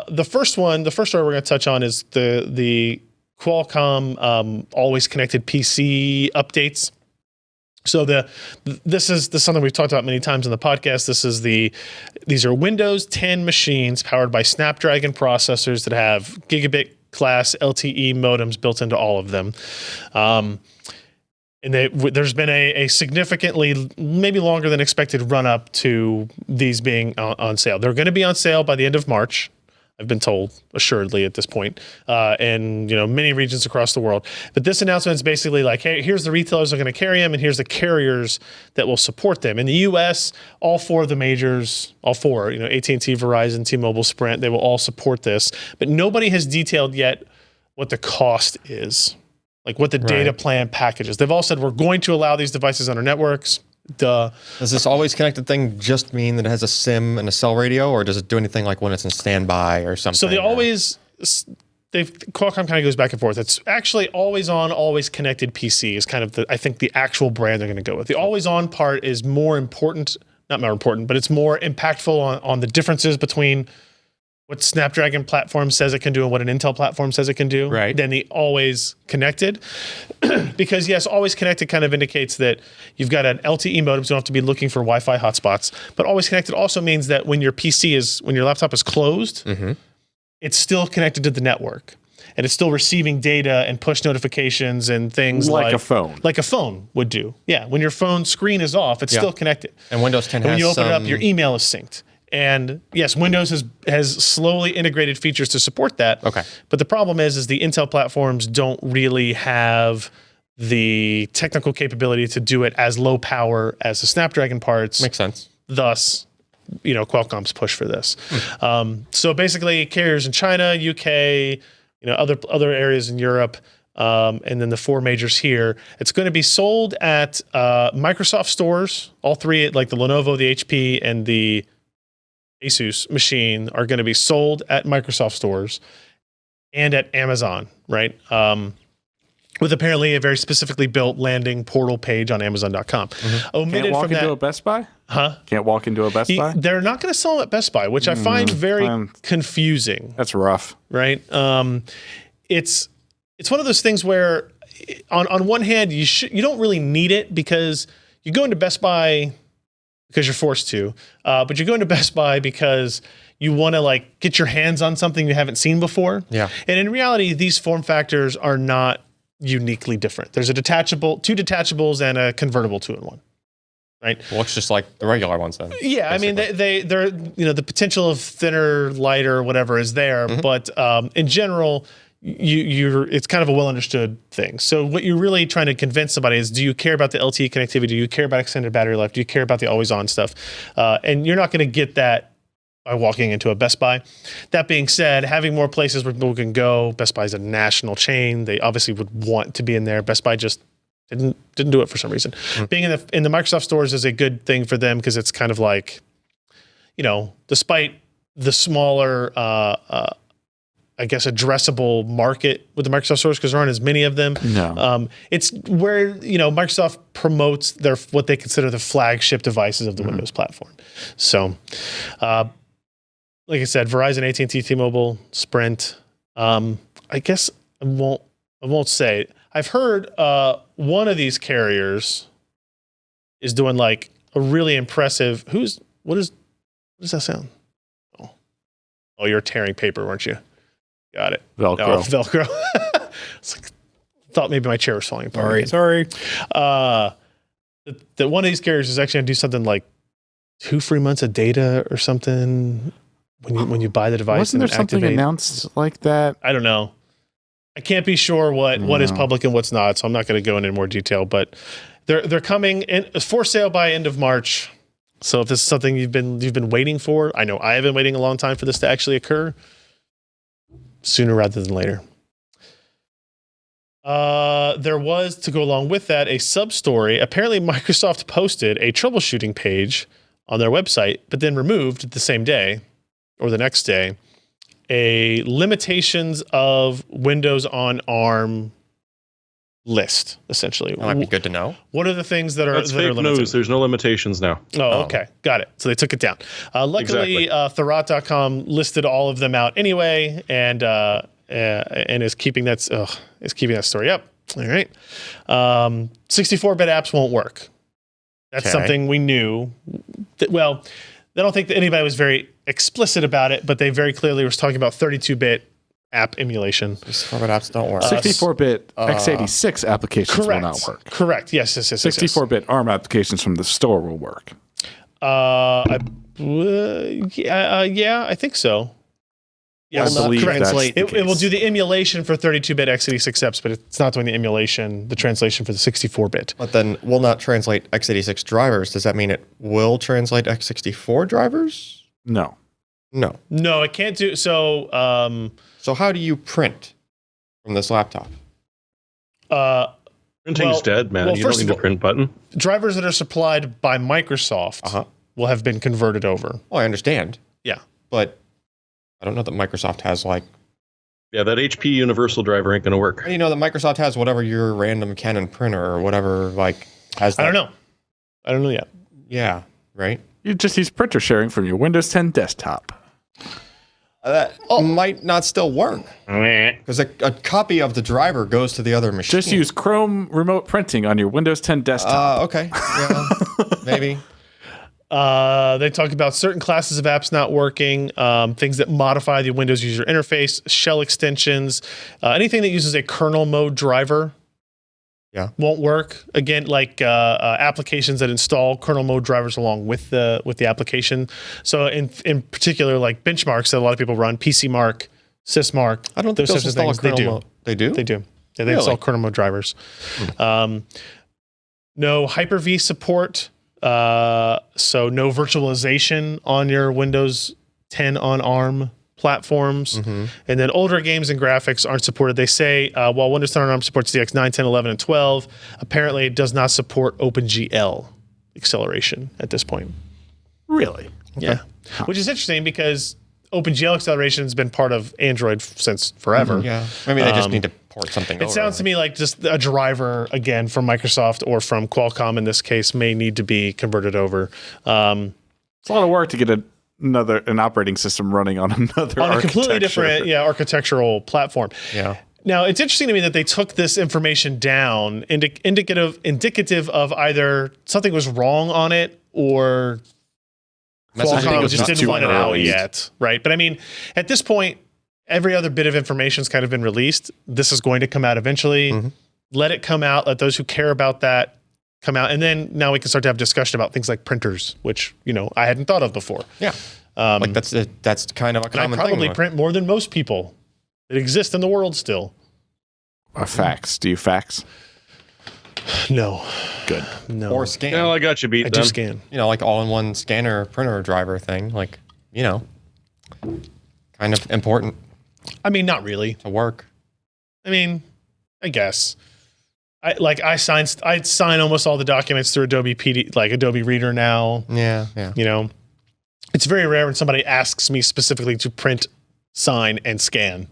S1: the first story we're going to touch on is the Qualcomm always connected PC updates. So this is something we've talked about many times in the podcast. These are Windows 10 machines powered by Snapdragon processors that have gigabit class LTE modems built into all of them. And there's been a significantly, maybe longer than expected, run up to these being on sale. They're going to be on sale by the end of March, I've been told, assuredly at this point, in many regions across the world. But this announcement is basically like, hey, here's the retailers that are going to carry them, and here's the carriers that will support them. In the U.S., all four of the majors, AT&T, Verizon, T-Mobile, Sprint, they will all support this. But nobody has detailed yet what the cost is, like what the data plan package is. They've all said, we're going to allow these devices on our networks. Duh. Does
S4: this always connected thing just mean that it has a SIM and a cell radio, or does it do anything like when it's in standby or something?
S1: So Qualcomm kind of goes back and forth. It's actually always on, always connected PC is kind of the actual brand they're going to go with. The always on part is not more important, but it's more impactful on the differences between what Snapdragon platform says it can do and what an Intel platform says it can do, than the always connected. Because yes, always connected kind of indicates that you've got an LTE modem, so you don't have to be looking for Wi-Fi hotspots. But always connected also means that when your laptop is closed, it's still connected to the network. And it's still receiving data and push notifications and things like
S2: a phone.
S1: Like a phone would do. Yeah, when your phone screen is off, it's still connected.
S4: And Windows 10 has
S1: when you open it up, your email is synced. And yes, Windows has slowly integrated features to support that.
S4: Okay.
S1: But the problem is the Intel platforms don't really have the technical capability to do it as low power as the Snapdragon parts.
S4: Makes sense.
S1: Thus, Qualcomm's push for this. So basically, carriers in China, UK, other areas in Europe, and then the four majors here. It's going to be sold at Microsoft stores. All three, like the Lenovo, the HP, and the Asus machine, are going to be sold at Microsoft stores and at Amazon, right? With apparently a very specifically built landing portal page on Amazon.com.
S2: Can't walk into a Best Buy? Can't walk into a Best Buy?
S1: They're not going to sell them at Best Buy, which I find very confusing.
S2: That's rough.
S1: Right? It's one of those things where on one hand, you don't really need it because you go into Best Buy because you're forced to, but you're going to Best Buy because you want to get your hands on something you haven't seen before.
S4: Yeah.
S1: And in reality, these form factors are not uniquely different. There's two detachables and a convertible 2-in-1. Right.
S4: Looks just like the regular ones then.
S1: Yeah, basically. I mean they're the potential of thinner, lighter, whatever is there, but in general, it's kind of a well understood thing. So what you're really trying to convince somebody is, do you care about the LTE connectivity? Do you care about extended battery life? Do you care about the always on stuff? And you're not going to get that by walking into a Best Buy. That being said, having more places where people can go, Best Buy is a national chain. They obviously would want to be in there. Best Buy just didn't do it for some reason. Being in the Microsoft stores is a good thing for them because it's kind of like, despite the smaller addressable market with the Microsoft stores because there aren't as many of them.
S2: No.
S1: It's where, Microsoft promotes what they consider the flagship devices of the Windows platform. So, like I said, Verizon, AT&T, T-Mobile, Sprint. I guess I won't say. I've heard one of these carriers is doing a really impressive. What does that sound? Oh, you're tearing paper, weren't you? Got it.
S2: Velcro.
S1: No, Velcro. Thought maybe my chair was falling apart.
S6: Sorry.
S1: That one of these carriers is actually going to do something like 2 free months of data or something when you buy the device.
S2: Wasn't there something announced like that?
S1: I don't know. I can't be sure what is public and what's not, so I'm not going to go into more detail. But they're coming in for sale by end of March. So if this is something you've been waiting for, I know I have been waiting a long time for this to actually occur. Sooner rather than later. There was, to go along with that, a sub-story. Apparently, Microsoft posted a troubleshooting page on their website, but then removed the same day or the next day a limitations of Windows on ARM list, essentially.
S4: That might be good to know.
S1: What are the things that are
S5: That's
S1: that are
S5: fake
S1: limited?
S5: news. There's no limitations now.
S1: Oh, okay. Got it. So they took it down. Luckily, Thurrott.com listed all of them out anyway, and and is keeping that story up. All right. 64-bit apps won't work. That's something we knew. Well, I don't think that anybody was very explicit about it, but they very clearly was talking about 32-bit app emulation.
S4: 64-bit apps don't work.
S2: 64-bit x86 applications will not work.
S1: Correct. Yes.
S2: 64-bit ARM applications from the store will work.
S1: Yeah, I think so.
S2: Yeah, I believe
S1: translate. It will do the emulation for 32-bit x86 apps, but it's not doing the translation for the 64-bit.
S4: But then will not translate x86 drivers. Does that mean it will translate x64 drivers?
S2: No,
S1: it can't do so.
S4: So how do you print from this laptop?
S5: Printing's dead, man. You don't need a print button.
S1: Drivers that are supplied by Microsoft will have been converted over.
S4: Oh, I understand.
S1: Yeah,
S4: but I don't know that Microsoft has
S5: that HP Universal driver ain't going to work.
S4: How do you know that Microsoft has whatever your random Canon printer or whatever has that?
S1: I don't know yet.
S4: Yeah, right?
S2: you just use printer sharing from your Windows 10 desktop.
S4: That might not still work because a copy of the driver goes to the other machine.
S2: Just use Chrome remote printing on your Windows 10 desktop.
S4: Okay, yeah, maybe.
S1: They talk about certain classes of apps not working, things that modify the Windows user interface, shell extensions, anything that uses a kernel mode driver.
S4: Yeah,
S1: won't work. Again, like applications that install kernel mode drivers along with the application. So in particular, like benchmarks that a lot of people run, PCMark, SysMark.
S4: I don't think those install kernel mode. They do.
S1: They do. Yeah, they install kernel mode drivers. No Hyper-V support. So no virtualization on your Windows 10 on ARM platforms. And then older games and graphics aren't supported. They say while Windows 10 on ARM supports DX 9, 10, 11, and 12, apparently it does not support OpenGL acceleration at this point.
S2: Really?
S1: Yeah. Which is interesting because OpenGL acceleration has been part of Android since forever.
S4: Yeah. Maybe they just need to port something over.
S1: It sounds to me like just a driver, again, from Microsoft or from Qualcomm in this case, may need to be converted over.
S2: It's a lot of work to get an operating system running on another
S1: on a completely different architectural platform.
S4: Yeah.
S1: Now, it's interesting to me that they took this information down, indicative of either something was wrong on it or Qualcomm just didn't find it out yet, right? But I mean, at this point, every other bit of information has kind of been released. This is going to come out eventually. Let it come out. Let those who care about that come out. And then now we can start to have discussion about things like printers, which, I hadn't thought of before.
S4: Yeah. Like that's kind of a common thing.
S1: I probably print more than most people that exist in the world still.
S2: Fax. Do you fax?
S1: No.
S2: Good.
S1: No.
S4: Or scan.
S5: No, I got you beat.
S1: I do scan.
S4: Like all-in-one scanner printer driver thing. Like, kind of important.
S1: I mean, not really.
S4: To work.
S1: I mean, I guess. I sign almost all the documents through Adobe Adobe Reader now.
S4: Yeah.
S1: It's very rare when somebody asks me specifically to print, sign, and scan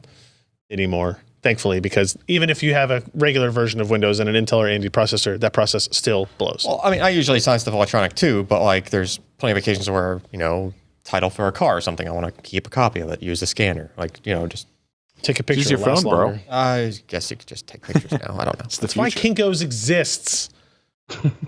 S1: anymore, thankfully, because even if you have a regular version of Windows and an Intel or AMD processor, that process still blows.
S4: Well, I mean, I usually sign stuff electronic too, but there's plenty of occasions where, title for a car or something, I want to keep a copy of it, use a scanner. Just
S1: take a picture.
S2: Use your phone, bro.
S4: I guess you could just take pictures now. I don't know.
S1: That's why Kinko's exists.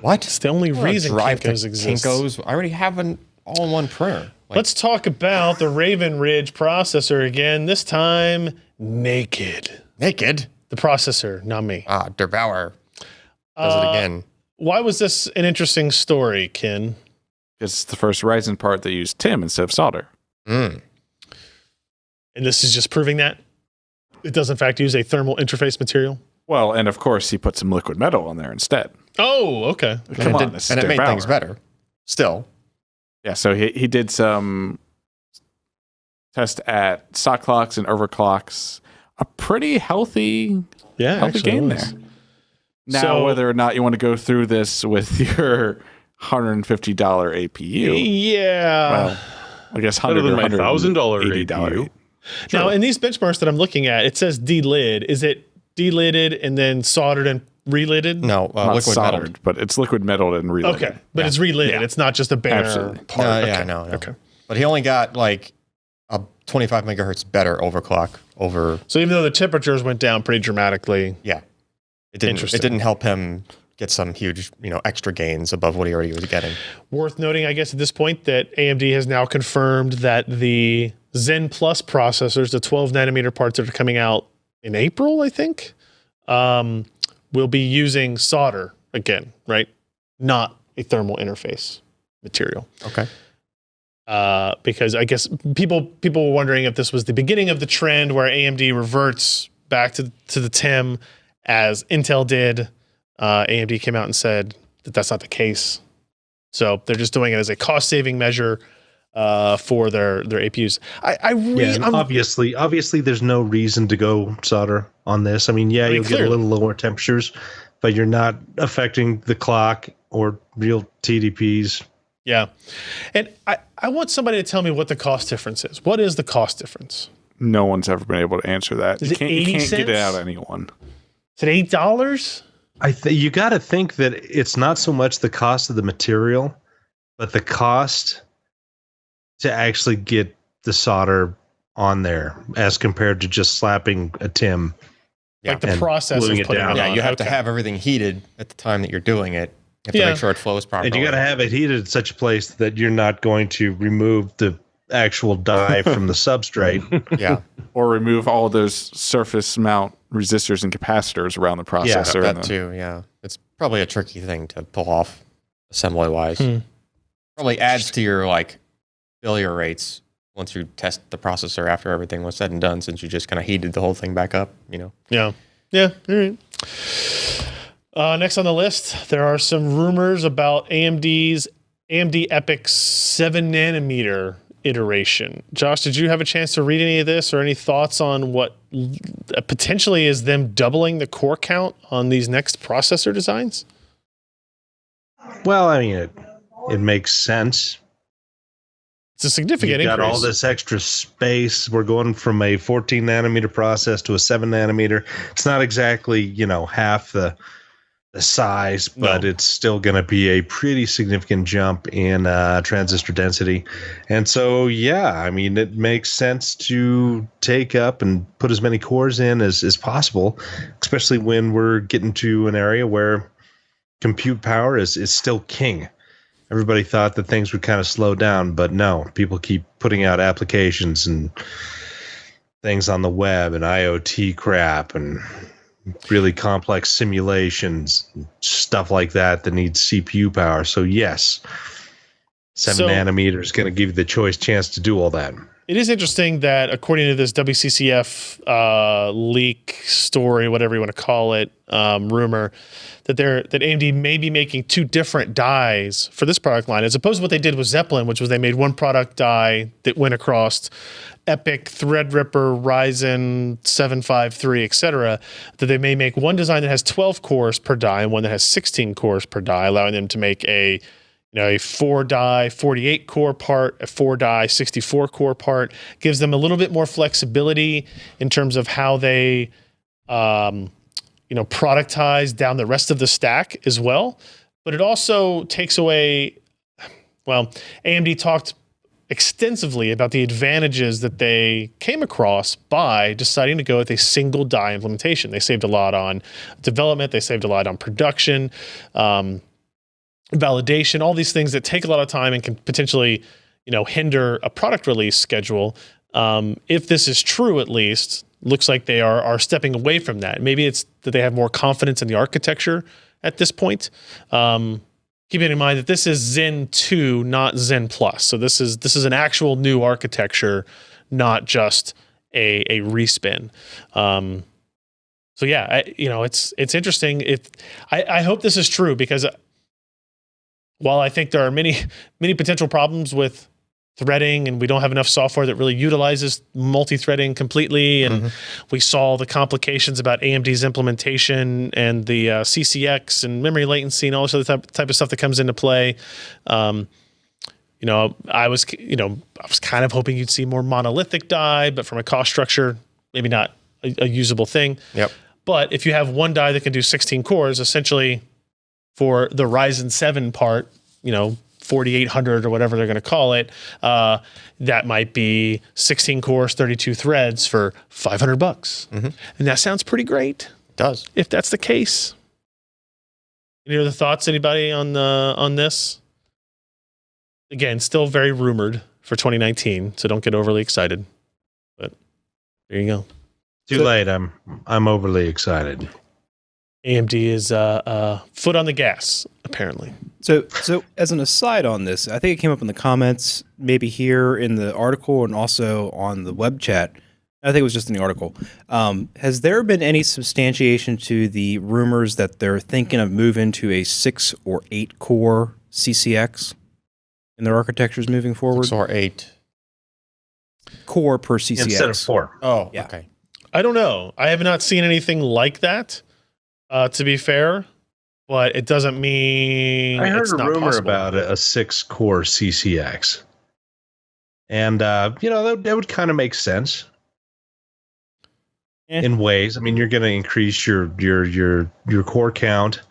S4: What?
S1: It's the only reason Kinko's exists.
S4: Kinko's. I already have an all-in-one printer.
S1: Let's talk about the Raven Ridge processor again. This time, naked.
S4: Naked?
S1: The processor, not me.
S4: Der Bauer does it again.
S1: Why was this an interesting story, Ken?
S2: Because it's the first Ryzen part that used TIM instead of solder.
S1: And this is just proving that it does, in fact, use a thermal interface material?
S2: Well, and of course, he put some liquid metal on there instead.
S1: Oh, okay.
S2: Come on,
S4: and it made things better. Still.
S2: Yeah, so he did some test at stock clocks and overclocks. A pretty healthy game there. Now, whether or not you want to go through this with your $150 APU.
S1: Yeah.
S2: Well, I guess
S5: $100 or $1,000
S2: APU.
S1: Sure. Now, in these benchmarks that I'm looking at, it says delid. Is it delidded and then soldered and relidded?
S4: No, liquid
S2: soldered,
S4: metal.
S2: But it's liquid metal and relidded.
S1: Okay, but it's relidded.
S2: Yeah.
S1: It's not just a bare
S2: Absolutely.
S1: part.
S4: No.
S1: Okay.
S4: But he only got a 25 megahertz better overclock over.
S1: So even though the temperatures went down pretty dramatically,
S4: Yeah, it didn't help him get some huge, extra gains above what he already was getting.
S1: worth noting, I guess, at this point that AMD has now confirmed that the Zen Plus processors, the 12 nanometer parts that are coming out in April, I think, will be using solder again, right? Not a thermal interface material.
S4: Okay.
S1: Because I guess people were wondering if this was the beginning of the trend where AMD reverts back to the TIM as Intel did. AMD came out and said that that's not the case. So they're just doing it as a cost-saving measure for their APUs.
S3: Obviously, there's no reason to go solder on this. I mean, you'll get a little lower temperatures, but you're not affecting the clock or real TDPs.
S1: Yeah. And I want somebody to tell me what the cost difference is. What is the cost difference?
S2: No one's ever been able to answer that.
S1: Is
S2: You
S1: it
S2: can't
S1: 80
S2: get it
S1: cents?
S2: out of anyone.
S1: Is it $8?
S3: You got to think that it's not so much the cost of the material, but the cost to actually get the solder on there as compared to just slapping a TIM.
S1: Like the
S3: and
S1: process
S3: gluing
S1: of
S3: it
S1: putting
S3: down.
S1: it on.
S4: Yeah, you have to
S1: Okay.
S4: have everything heated at the time that you're doing it. You have to make sure it flows properly.
S3: And you got to have it heated at such a place that you're not going to remove the actual die from the substrate.
S4: Yeah,
S2: Or remove all those surface mount resistors and capacitors around the processor.
S4: that too. Yeah, it's probably a tricky thing to pull off assembly wise. Probably adds to your failure rates once you test the processor after everything was said and done, since you just kind of heated the whole thing back up.
S1: Yeah. All right. Next on the list, there are some rumors about AMD EPYC 7 nanometer iteration. Josh, did you have a chance to read any of this or any thoughts on what potentially is them doubling the core count on these next processor designs?
S3: Well, I mean, it makes sense.
S1: It's a significant
S3: You've got
S1: increase.
S3: all this extra space. We're going from a 14 nanometer process to a 7 nanometer. It's not exactly, half the size, but it's still going to be a pretty significant jump in transistor density. And so, I mean, it makes sense to take up and put as many cores in as possible, especially when we're getting to an area where compute power is still king. Everybody thought that things would kind of slow down, but no, people keep putting out applications and things on the web and IoT crap and really complex simulations, stuff like that needs CPU power. So yes, 7 nanometer is going to give you the chance to do all that.
S1: It is interesting that according to this WCCF leak story, whatever you want to call it, rumor, that AMD may be making two different dies for this product line, as opposed to what they did with Zeppelin, which was they made one product die that went across EPYC, Threadripper, Ryzen, 753, etc. That they may make one design that has 12 cores per die and one that has 16 cores per die, allowing them to make a 4-die 48 core part, a 4-die 64 core part. Gives them a little bit more flexibility in terms of how they productize down the rest of the stack as well. But it also takes away, AMD talked extensively about the advantages that they came across by deciding to go with a single die implementation. They saved a lot on development, they saved a lot on production, validation, all these things that take a lot of time and can potentially, hinder a product release schedule. If this is true, at least, looks like they are stepping away from that. Maybe it's that they have more confidence in the architecture at this point. Keeping in mind that this is Zen 2, not Zen Plus. So this is an actual new architecture, not just a respin. It's interesting. I hope this is true, because while I think there are many potential problems with threading, and we don't have enough software that really utilizes multi-threading completely, and we saw the complications about AMD's implementation and the CCX and memory latency and all this other type of stuff that comes into play. I was kind of hoping you'd see more monolithic die, but from a cost structure, maybe not a usable thing.
S4: Yep.
S1: But if you have one die that can do 16 cores, essentially for the Ryzen 7 part, 4800 or whatever they're going to call it, that might be 16 cores, 32 threads for $500. Mm-hmm. And that sounds pretty great.
S4: It does.
S1: If that's the case. Any other thoughts, anybody on this? Again, still very rumored for 2019, so don't get overly excited. But there you go.
S3: Too late. I'm overly excited.
S1: AMD is foot on the gas, apparently.
S6: So as an aside on this, I think it came up in the comments, maybe here in the article and also on the web chat. I think it was just in the article. Has there been any substantiation to the rumors that they're thinking of moving to a 6 or 8 core CCX in their architectures moving forward?
S4: 6 or 8
S6: core per CCX
S3: instead of 4.
S4: Oh,
S6: yeah.
S4: Okay.
S1: I don't know. I have not seen anything like that, to be fair, but it doesn't mean
S3: I heard
S1: it's
S3: a
S1: not
S3: rumor
S1: possible.
S3: about a 6-core CCX. And, that would kind of make sense. In ways. I mean, you're going to increase your core count.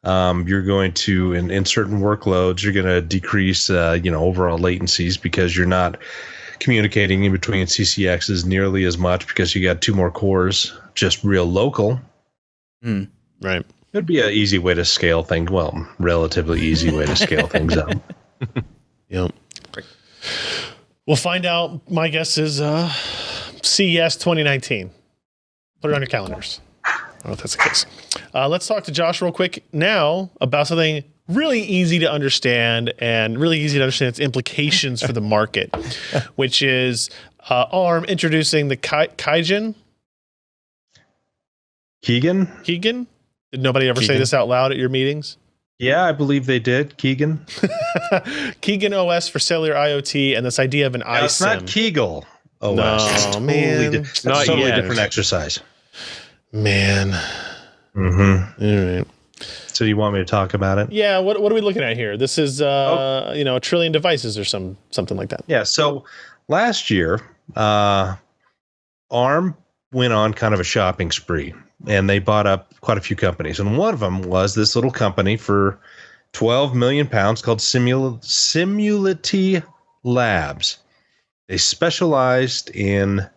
S3: You're going to, in certain workloads, you're going to decrease, overall latencies because you're not communicating in between CCXs nearly as much because you got 2 more cores, just real local.
S1: Right.
S3: It'd be an easy way to scale things. Well, relatively easy way to scale things up.
S1: Yep. We'll find out. My guess is CES 2019. Put it on your calendars. I don't know if that's the case. Let's talk to Josh real quick now about something really easy to understand and really easy to understand its implications for the market, which is ARM introducing the Kigen.
S3: Kigen?
S1: Did nobody ever say this out loud at your meetings?
S3: Yeah, I believe they did. Kigen.
S1: Kigen OS for cellular IoT and this idea of an iSIM.
S3: It's not Kegel OS.
S1: No,
S3: It's
S1: man.
S3: That's a totally different exercise.
S1: Man.
S3: Mm-hmm.
S1: All right.
S3: So you want me to talk about it?
S1: Yeah, what are we looking at here? This is a trillion devices or something like that.
S3: Yeah, so last year, ARM went on kind of a shopping spree, and they bought up quite a few companies. And one of them was this little company for £12 million called Simulity Labs. They specialized in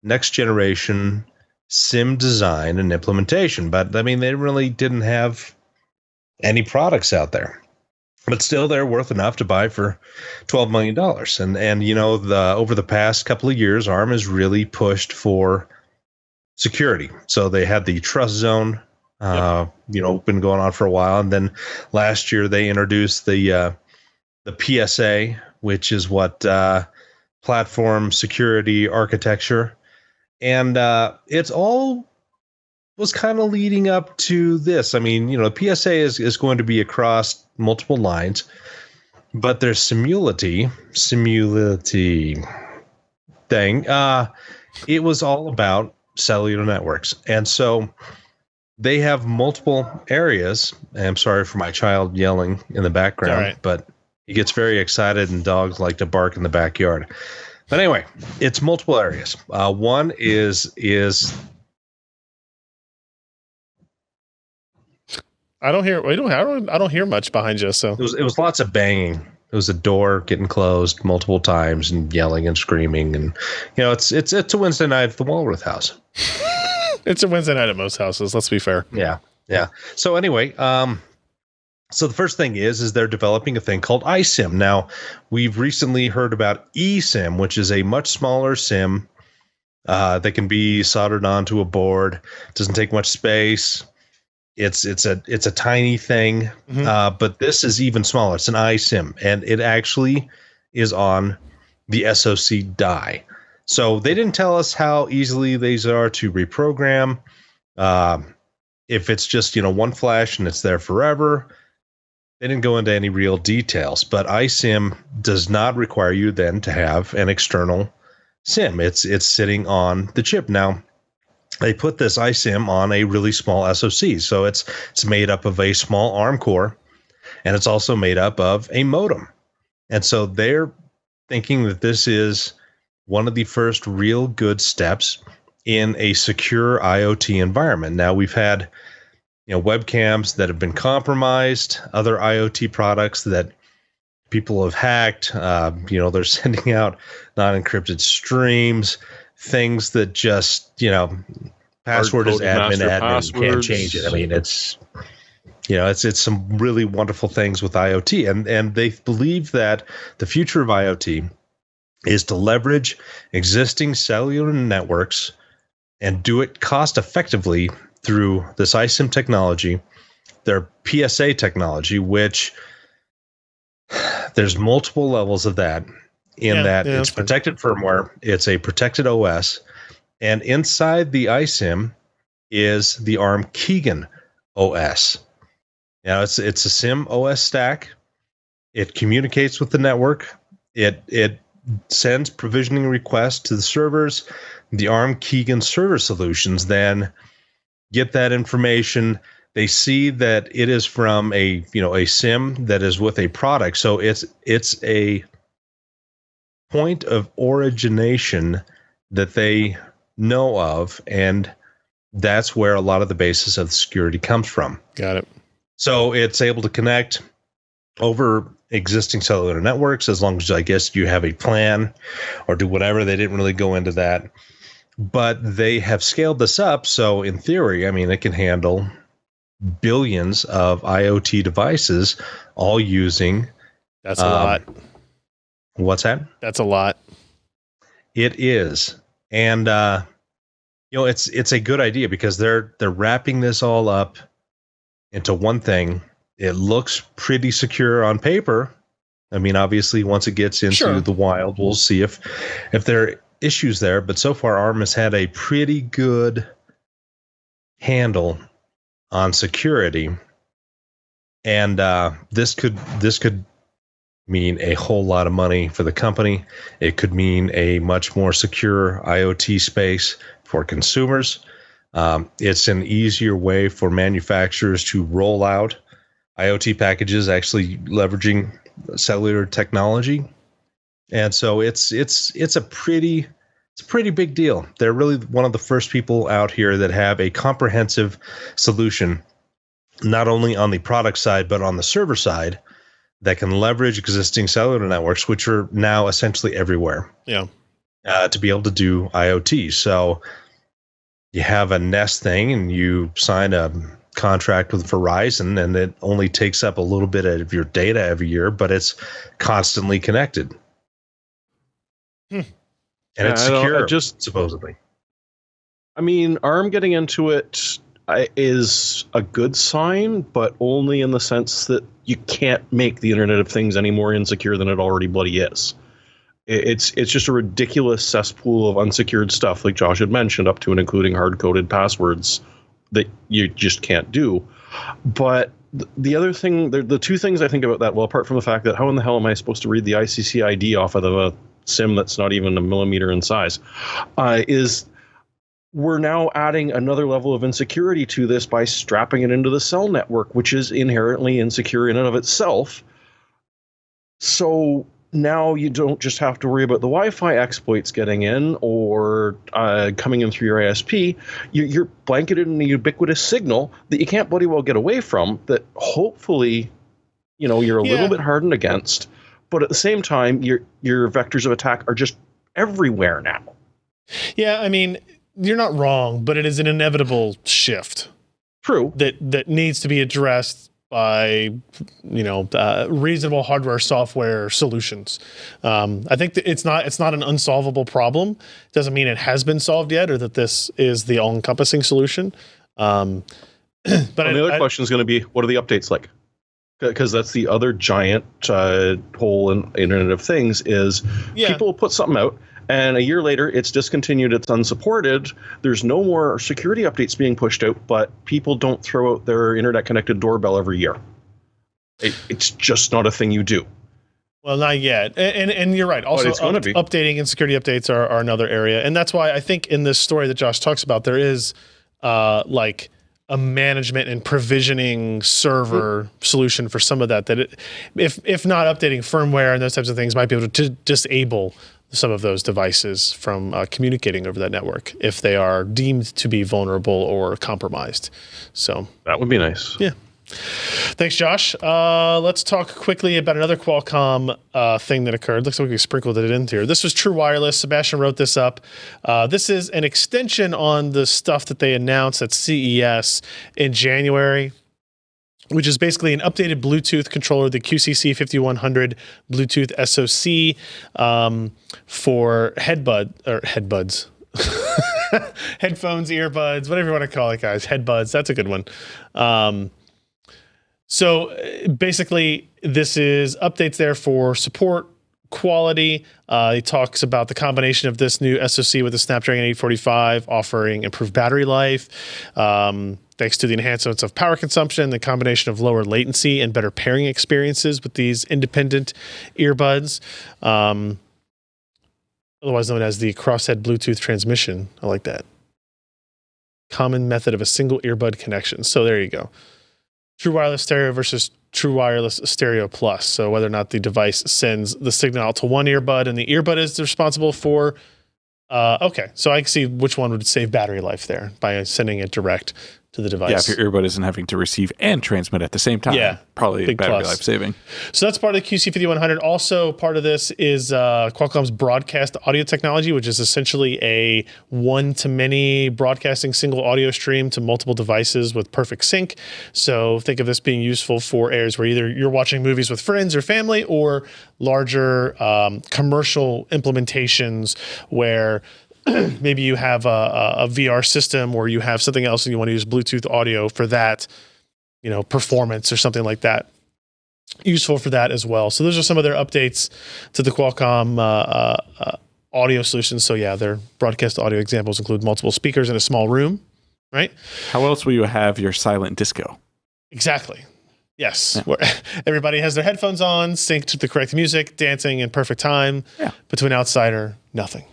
S3: next generation SIM design and implementation, but I mean, they really didn't have any products out there. But still, they're worth enough to buy for $12 million. And over the past couple of years, ARM has really pushed for security. So they had the Trust Zone, been going on for a while. And then last year they introduced the PSA, which is what platform security architecture. And it's all was kind of leading up to this. I mean, PSA is going to be across multiple lines, but there's Simulity thing. It was all about cellular networks. And so they have multiple areas. And I'm sorry for my child yelling in the background,
S1: right.
S3: But he gets very excited and dogs like to bark in the backyard. But anyway, it's multiple areas. One is
S1: I don't hear much behind you. So
S3: it was lots of banging. It was a door getting closed multiple times and yelling and screaming, and it's a Wednesday night at the Walworth house.
S1: It's a Wednesday night at most houses. Let's be fair.
S3: Yeah. So anyway, so the first thing is they're developing a thing called iSIM. Now, we've recently heard about eSIM, which is a much smaller SIM that can be soldered onto a board. It doesn't take much space. It's a tiny thing, but this is even smaller. It's an iSIM, and it actually is on the SoC die. So they didn't tell us how easily these are to reprogram. If it's just one flash and it's there forever. They didn't go into any real details, but iSIM does not require you then to have an external SIM. It's sitting on the chip. Now, they put this iSIM on a really small SoC, so it's made up of a small ARM core, and it's also made up of a modem. And so they're thinking that this is one of the first real good steps in a secure IoT environment. Now, we've had webcams that have been compromised, other IoT products that people have hacked. They're sending out non-encrypted streams, things that just, password is admin, can't change it. I mean, it's some really wonderful things with IoT, and they believe that the future of IoT is to leverage existing cellular networks and do it cost effectively through this iSIM technology, their PSA technology, which there's multiple levels of that. It's protected firmware, it's a protected OS, and inside the iSIM is the ARM Kigen OS. Now it's a SIM OS stack. It communicates with the network. It sends provisioning requests to the servers. The ARM Kigen server solutions then get that information. They see that it is from a SIM that is with a product. So it's a point of origination that they know of, and that's where a lot of the basis of the security comes from.
S1: Got it.
S3: So it's able to connect over existing cellular networks as long as, I guess, you have a plan or do whatever. They didn't really go into that. But they have scaled this up. So in theory, I mean, it can handle billions of IoT devices all using.
S1: That's a lot.
S3: What's that?
S1: That's a lot.
S3: It is. And, it's a good idea because they're wrapping this all up into one thing. It looks pretty secure on paper. I mean, obviously, once it gets into the wild, we'll see if there are issues there. But so far, ARM has had a pretty good handle on security, and this could mean a whole lot of money for the company. It could mean a much more secure IoT space for consumers. It's an easier way for manufacturers to roll out IoT packages, actually leveraging cellular technology, and so it's a pretty big deal. They're really one of the first people out here that have a comprehensive solution, not only on the product side but on the server side, that can leverage existing cellular networks, which are now essentially everywhere.
S1: Yeah,
S3: to be able to do IoT. So you have a Nest thing, and you sign a contract with Verizon, and it only takes up a little bit of your data every year, but it's constantly connected. And it's secure, supposedly.
S5: I mean, ARM getting into it is a good sign, but only in the sense that you can't make the Internet of Things any more insecure than it already bloody is. It's just a ridiculous cesspool of unsecured stuff, like Josh had mentioned, up to and including hard-coded passwords that you just can't do. But the other thing, the two things I think about that, well, apart from the fact that how in the hell am I supposed to read the ICC ID off of a SIM that's not even a millimeter in size, is we're now adding another level of insecurity to this by strapping it into the cell network, which is inherently insecure in and of itself. So now you don't just have to worry about the Wi-Fi exploits getting in or coming in through your ISP. You're blanketed in a ubiquitous signal that you can't bloody well get away from, that hopefully, you're a little bit hardened against. But at the same time, your vectors of attack are just everywhere now. Yeah,
S1: I mean, you're not wrong, but it is an inevitable shift.
S5: True.
S1: That needs to be addressed by reasonable hardware software solutions. I think that it's not an unsolvable problem. It doesn't mean it has been solved yet, or that this is the all-encompassing solution. But
S5: the other question is going to be, what are the updates like? Because that's the other giant hole in Internet of Things is people will put something out, and a year later it's discontinued, it's unsupported. There's no more security updates being pushed out, but people don't throw out their internet-connected doorbell every year. It's just not a thing you do.
S1: Well, not yet. And you're right. Also, updating and security updates are another area. And that's why I think in this story that Josh talks about, there is like a management and provisioning server solution for some of that if not updating firmware and those types of things, might be able to disable some of those devices from communicating over that network if they are deemed to be vulnerable or compromised. So
S5: that would be nice.
S1: Yeah. Thanks, Josh. Let's talk quickly about another Qualcomm thing that occurred. Looks like we sprinkled it in here. This was TrueWireless. Sebastian wrote this up. This is an extension on the stuff that they announced at CES in January, which is basically an updated Bluetooth controller, the QCC 5100 Bluetooth SoC for headbuds. Headphones, earbuds, whatever you want to call it, guys. Headbuds, that's a good one. So basically, this is updates there for support, quality. He talks about the combination of this new SoC with the Snapdragon 845 offering improved battery life, thanks to the enhancements of power consumption, the combination of lower latency and better pairing experiences with these independent earbuds. Otherwise known as the crosshead Bluetooth transmission. I like that. Common method of a single earbud connection. So there you go. True wireless stereo versus true wireless stereo plus. So whether or not the device sends the signal out to one earbud and the earbud is responsible for. Okay, so I can see which one would save battery life there by sending it direct to the device.
S2: Yeah, if your earbud isn't having to receive and transmit at the same time.
S1: Yeah,
S2: probably
S1: big
S2: battery
S1: plus.
S2: life saving.
S1: So that's part of the QC5100. Also part of this is Qualcomm's broadcast audio technology, which is essentially a one-to-many broadcasting single audio stream to multiple devices with perfect sync. So think of this being useful for areas where either you're watching movies with friends or family, or larger commercial implementations where maybe you have a VR system or you have something else and you want to use Bluetooth audio for that, performance or something like that. Useful for that as well. So those are some of their updates to the Qualcomm audio solutions. So yeah, their broadcast audio examples include multiple speakers in a small room, right?
S2: How else will you have your silent disco?
S1: Exactly. Yes. Yeah. Where everybody has their headphones on, synced to the correct music, dancing in perfect time.
S2: Yeah.
S1: But to an outsider, nothing.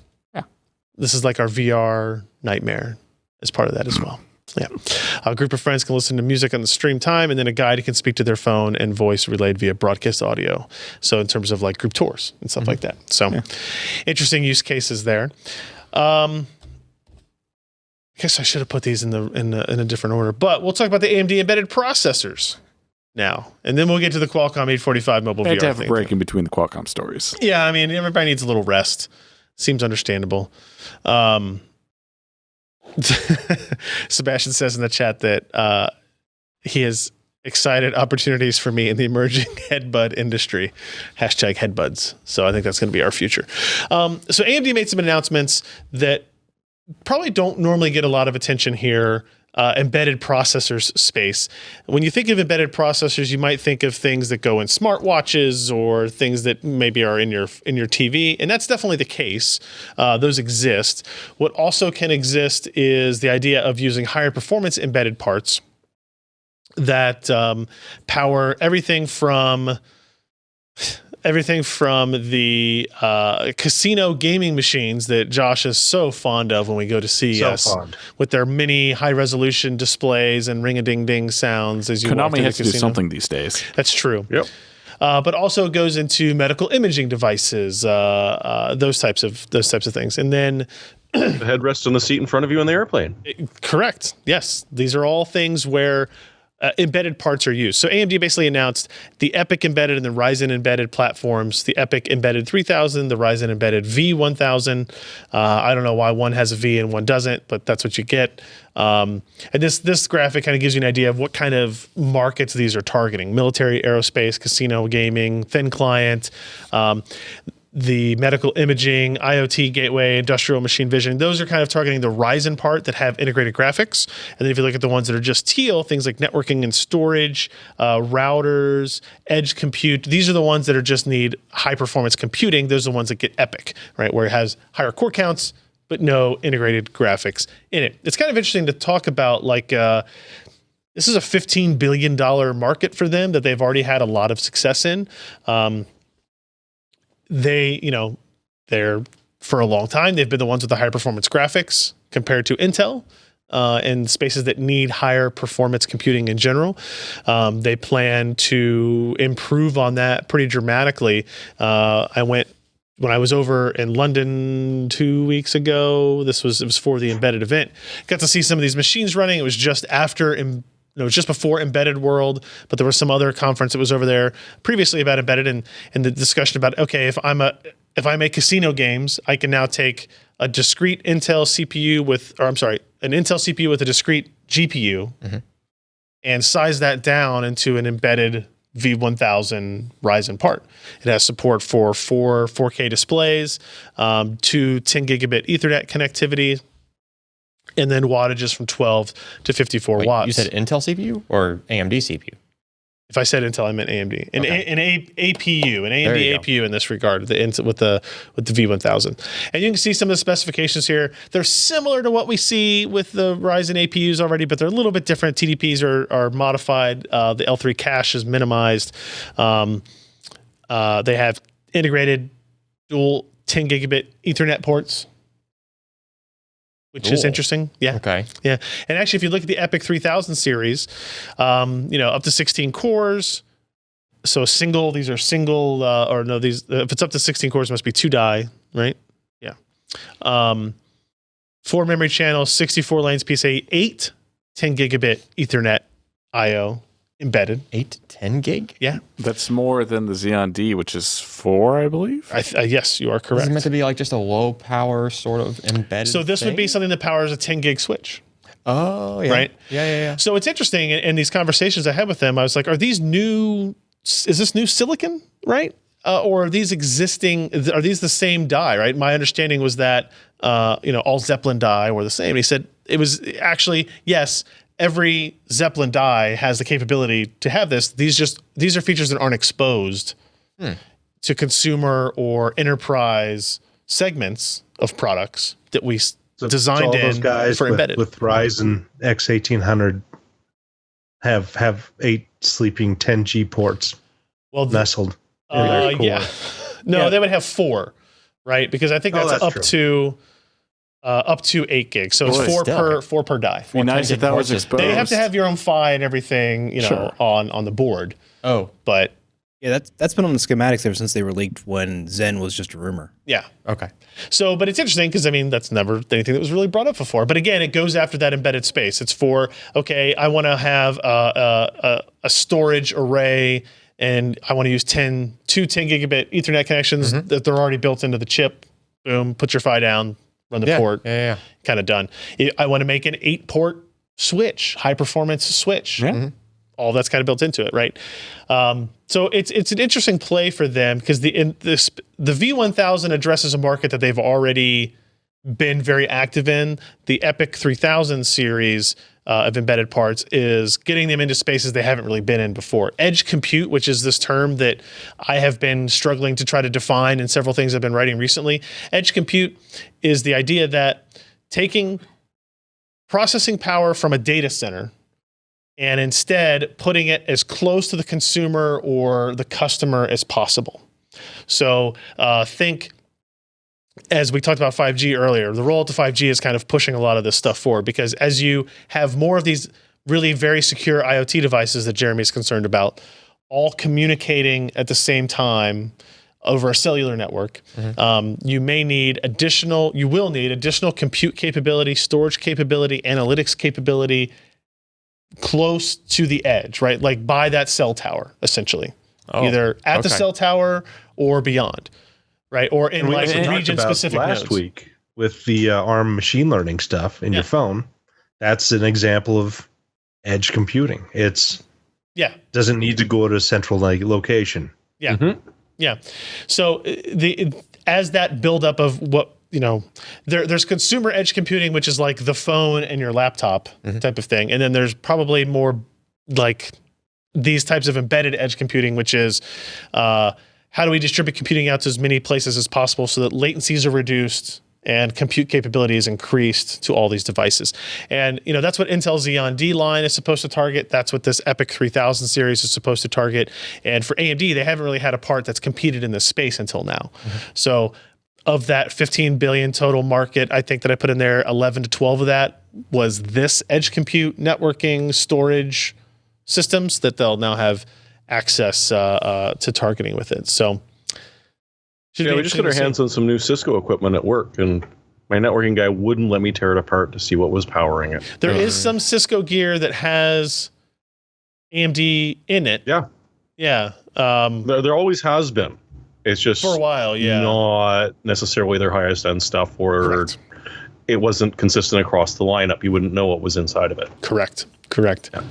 S1: This is like our VR nightmare as part of that as well. Yeah. A group of friends can listen to music on the stream time, and then a guide can speak to their phone and voice relayed via broadcast audio. So in terms of like group tours and stuff like that. So interesting use cases there. I guess I should have put these in a different order, but we'll talk about the AMD embedded processors now, and then we'll get to the Qualcomm 845 mobile VR.
S2: I had to have a break in between the Qualcomm stories.
S1: Yeah, I mean, everybody needs a little rest. Seems understandable. Sebastian says in the chat that he has excited opportunities for me in the emerging headbud industry. Hashtag headbuds. So I think that's going to be our future. So AMD made some announcements that probably don't normally get a lot of attention here. Embedded processors space. When you think of embedded processors, you might think of things that go in smartwatches or things that maybe are in your TV, and that's definitely the case. Those exist. What also can exist is the idea of using higher performance embedded parts that power everything from the casino gaming machines that Josh is so fond of when we go to CES, with their mini high-resolution displays and ring-a-ding-ding sounds as you walk
S2: Konami
S1: through
S2: has
S1: the
S2: to do
S1: casino.
S2: something these days.
S1: That's true.
S5: Yep.
S1: But also goes into medical imaging devices, those types of things, and then
S5: The headrest on the seat in front of you in the airplane.
S1: correct. Yes, these are all things where embedded parts are used. So AMD basically announced the EPYC embedded and the Ryzen embedded platforms, the EPYC embedded 3000, the Ryzen embedded V1000. I don't know why one has a V and one doesn't, but that's what you get. And this graphic kind of gives you an idea of what kind of markets these are targeting: military, aerospace, casino, gaming, thin client, the medical imaging, IoT gateway, industrial machine vision. Those are kind of targeting the Ryzen part that have integrated graphics. And then if you look at the ones that are just teal, things like networking and storage, routers, edge compute, these are the ones that are just need high performance computing. Those are the ones that get EPYC, right? Where it has higher core counts, but no integrated graphics in it. It's kind of interesting to talk about, like, this is a $15 billion market for them that they've already had a lot of success in. They're for a long time, they've been the ones with the higher performance graphics compared to Intel and spaces that need higher performance computing in general. They plan to improve on that pretty dramatically. When I was over in London 2 weeks ago, it was for the embedded event. Got to see some of these machines running. It was just after it was just before Embedded World, but there was some other conference that was over there previously about embedded, and the discussion about, okay, if I make casino games, I can now take a discrete Intel CPU an Intel CPU with a discrete GPU and size that down into an embedded V1000 Ryzen part. It has support for 4K displays, 2 10 gigabit Ethernet connectivity, and then wattages from 12 to 54 watts.
S4: You said Intel CPU or AMD CPU?
S1: If I said Intel, I meant AMD. An APU, an AMD APU in this regard, with the V1000. And you can see some of the specifications here. They're similar to what we see with the Ryzen APUs already, but they're a little bit different. TDPs are modified. The L3 cache is minimized. They have integrated dual 10 gigabit Ethernet ports, which is interesting. Yeah.
S4: Okay.
S1: Yeah. And actually, if you look at the EPYC 3000 series, up to 16 cores. So these are single, if it's up to 16 cores, it must be 2 die, right? Yeah. 4 memory channels, 64 lanes PCIe, 8 10 gigabit Ethernet IO embedded.
S4: 8 10 gig?
S1: Yeah.
S2: That's more than the Xeon D, which is 4, I believe.
S1: Yes, you are correct.
S4: Is it meant to be like just a low power sort of embedded
S1: So this would be something that powers a 10 gig switch.
S4: Oh, yeah.
S1: Right?
S4: Yeah.
S1: So it's interesting in these conversations I had with them. I was like, is this new silicon, right? Or are these the same die, right? My understanding was that, all Zeppelin die were the same. And he said it was actually, yes, every Zeppelin die has the capability to have this. These are features that aren't exposed to consumer or enterprise segments of products that we designed
S3: all those guys
S1: for embedded.
S3: With Ryzen X1800 have 8 sleeping 10G ports nestled in their core.
S1: Yeah. No, they would have 4, right? Because I think that's up to 8 gigs. So it's 4 per die.
S2: It'd be nice if that was exposed.
S1: They have to have your own PHY and everything, on the board.
S4: Oh,
S1: but
S6: yeah, that's been on the schematics ever since they were leaked when Zen was just a rumor.
S1: Yeah.
S4: okay.
S1: So, but it's interesting because that's never anything that was really brought up before. But again, it goes after that embedded space. It's for, okay, I want to have a storage array, and I want to use 2 10 gigabit Ethernet connections that they're already built into the chip. Boom, put your PHY down, run the port, kind of done. I want to make an 8-port switch, high performance switch.
S2: Yeah.
S1: All that's kind of built into it, right? So it's an interesting play for them because the V1000 addresses a market that they've already been very active in. The EPYC 3000 series of embedded parts is getting them into spaces they haven't really been in before. Edge compute, which is this term that I have been struggling to try to define in several things I've been writing recently. Edge compute is the idea that taking processing power from a data center and instead putting it as close to the consumer or the customer as possible. So think, as we talked about 5G earlier, the rollout to 5G is kind of pushing a lot of this stuff forward because as you have more of these really very secure IoT devices that Jeremy is concerned about, all communicating at the same time over a cellular network, you will need additional compute capability, storage capability, analytics capability, close to the edge, right? Like by that cell tower, essentially, either at the cell tower or beyond, right? Or in like region-specific nodes.
S3: Last week with the ARM machine learning stuff in your phone, that's an example of edge computing. Doesn't need to go to a central location.
S1: Yeah, yeah. So as that buildup of what. There's consumer edge computing, which is like the phone and your laptop type of thing. And then there's probably more like these types of embedded edge computing, which is how do we distribute computing out to as many places as possible so that latencies are reduced and compute capability is increased to all these devices. And, that's what Intel Xeon D line is supposed to target. That's what this EPYC 3000 series is supposed to target. And for AMD, they haven't really had a part that's competed in this space until now. So of that 15 billion total market, I think that I put in there 11 to 12 of that was this edge compute, networking, storage systems that they'll now have access to targeting with it. So,
S5: we just got our hands on some new Cisco equipment at work, and my networking guy wouldn't let me tear it apart to see what was powering it.
S1: There is some Cisco gear that has AMD in it.
S5: Yeah.
S1: Yeah.
S5: There always has been. It's just
S1: For a while, yeah.
S5: not necessarily their highest end stuff, or
S1: Correct.
S5: it wasn't consistent across the lineup. You wouldn't know what was inside of it.
S1: Correct.
S5: Yeah.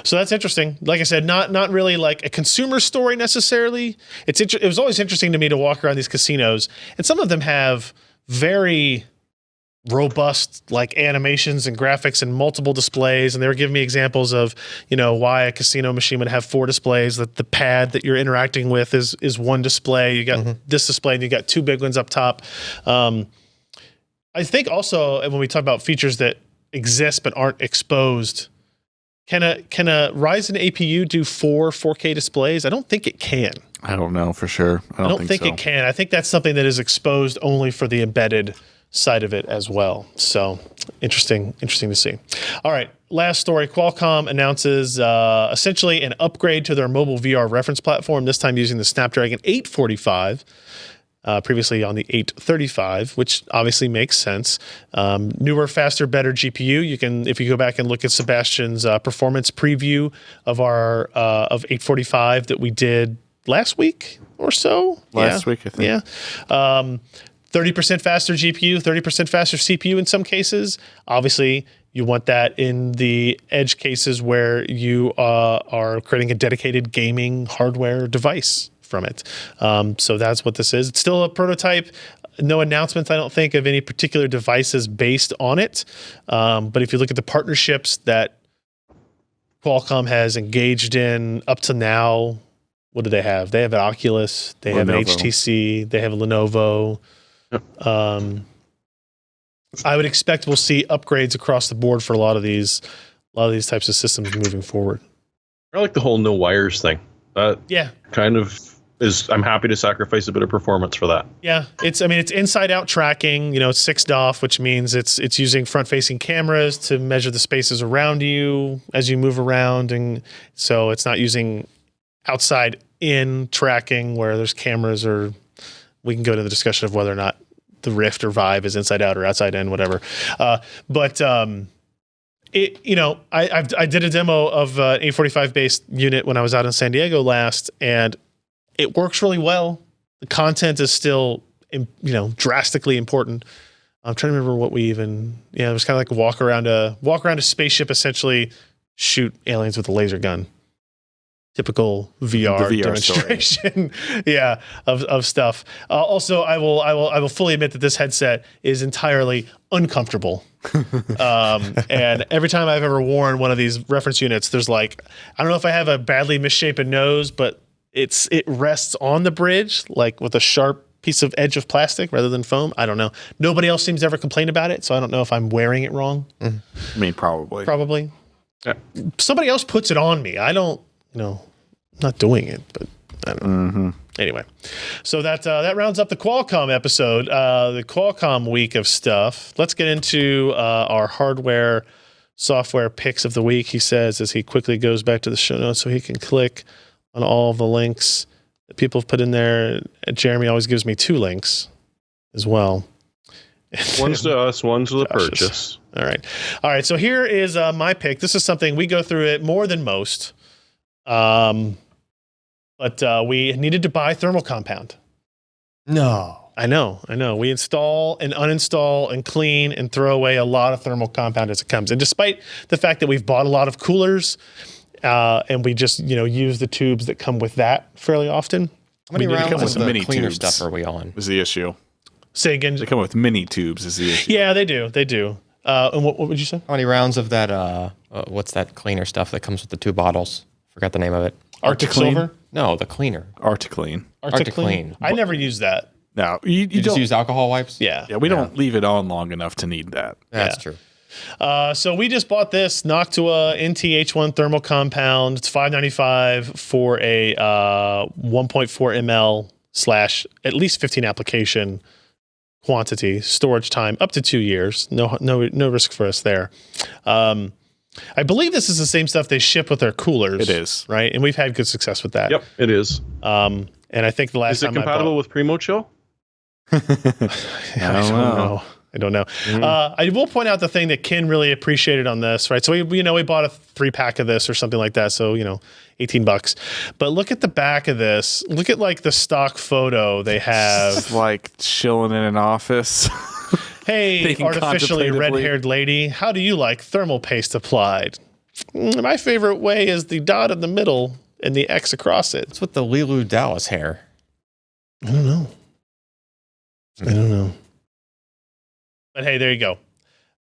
S1: So that's interesting. Like I said, not really like a consumer story necessarily. It was always interesting to me to walk around these casinos, and some of them have very robust like animations and graphics and multiple displays, and they were giving me examples of why a casino machine would have 4 displays. That the pad that you're interacting with is one display. You got this display and you got 2 big ones up top. I think also when we talk about features that exist but aren't exposed, can a Ryzen APU do 4 4K displays? I don't think it can.
S2: I don't know for sure. I don't think so.
S1: it can. I think that's something that is exposed only for the embedded side of it as well. So interesting to see. All right, last story. Qualcomm announces essentially an upgrade to their mobile VR reference platform, this time using the Snapdragon 845, previously on the 835, which obviously makes sense. Newer, faster, better GPU. You can, if you go back and look at Sebastian's performance preview of our of 845 that we did last week or so.
S2: Last week, I think.
S1: Yeah. 30% faster GPU, 30% faster CPU in some cases. Obviously, you want that in the edge cases where you are creating a dedicated gaming hardware device from it. So that's what this is. It's still a prototype. No announcements, I don't think, of any particular devices based on it. But if you look at the partnerships that Qualcomm has engaged in up to now, what do they have? They have an Oculus, they have an HTC, they have a Lenovo. I would expect we'll see upgrades across the board for a lot of these types of systems moving forward.
S5: I like the whole no wires thing.
S1: Yeah,
S5: kind of is. I'm happy to sacrifice a bit of performance for that.
S1: Yeah, it's inside out tracking. It's 6 DoF, which means it's using front facing cameras to measure the spaces around you as you move around, and so it's not using outside in tracking where there's cameras, or we can go to the discussion of whether or not the Rift or Vive is inside out or outside in, whatever. I did a demo of an 845 based unit when I was out in San Diego last, and it works really well. The content is still, drastically important. I'm trying to remember what we even, it was kind of like walk around a spaceship, essentially shoot aliens with a laser gun. Typical VR demonstration, of stuff. Also, I will fully admit that this headset is entirely uncomfortable. And every time I've ever worn one of these reference units, there's I don't know if I have a badly misshapen nose, but it rests on the bridge with a sharp piece of edge of plastic rather than foam. I don't know. Nobody else seems to ever complain about it, so I don't know if I'm wearing it wrong.
S2: I mean, probably.
S5: Yeah.
S1: Somebody else puts it on me. I don't. Not doing it, but I don't know.
S2: Mm-hmm.
S1: Anyway, so that rounds up the Qualcomm episode, the Qualcomm week of stuff. Let's get into our hardware, software picks of the week, he says, as he quickly goes back to the show notes so he can click on all of the links that people have put in there. Jeremy always gives me 2 links as well.
S5: One's to us, one's to the purchase.
S1: All right. So here is my pick. This is something we go through it more than most. But we needed to buy thermal compound.
S4: No.
S1: I know. We install and uninstall and clean and throw away a lot of thermal compound as it comes. And despite the fact that we've bought a lot of coolers, and we just use the tubes that come with that fairly often.
S4: How many rounds of the
S2: mini
S4: cleaner
S2: tubes
S4: stuff are we on?
S2: Is the issue.
S1: Say again.
S2: They come with mini tubes is the issue.
S1: Yeah, they do. And what would you say?
S4: How many rounds of that? What's that cleaner stuff that comes with the 2 bottles? Forgot the name of it.
S1: Arctic Silver?
S4: No, the cleaner.
S2: Articlean.
S4: Arctic-Clean.
S1: I never use that.
S2: No, you
S4: You just
S2: don't
S4: use alcohol wipes?
S1: Yeah.
S2: Yeah, we don't leave it on long enough to need that.
S4: That's true.
S1: So we just bought this Noctua NTH1 thermal compound. It's $5.95 for a 1.4 ml / at least 15 application quantity, storage time up to 2 years. No risk for us there. I believe this is the same stuff they ship with their coolers.
S2: It is.
S1: Right? And we've had good success with that.
S5: Yep, it is.
S1: And I think the last
S5: Is it
S1: time
S5: compatible with Primochill?
S1: I don't know. I don't know. I will point out the thing that Ken really appreciated on this, right? So we bought a 3-pack of this or something like that. So, $18. But look at the back of this. Look at like the stock photo they have.
S2: It's like chilling in an office.
S1: Hey,
S2: Thinking
S1: artificially
S2: contemplatively.
S1: red-haired lady, how do you like thermal paste applied? My favorite way is the dot in the middle and the X across it.
S4: What's with the Lilu Dallas hair?
S1: I don't know. But hey, there you go.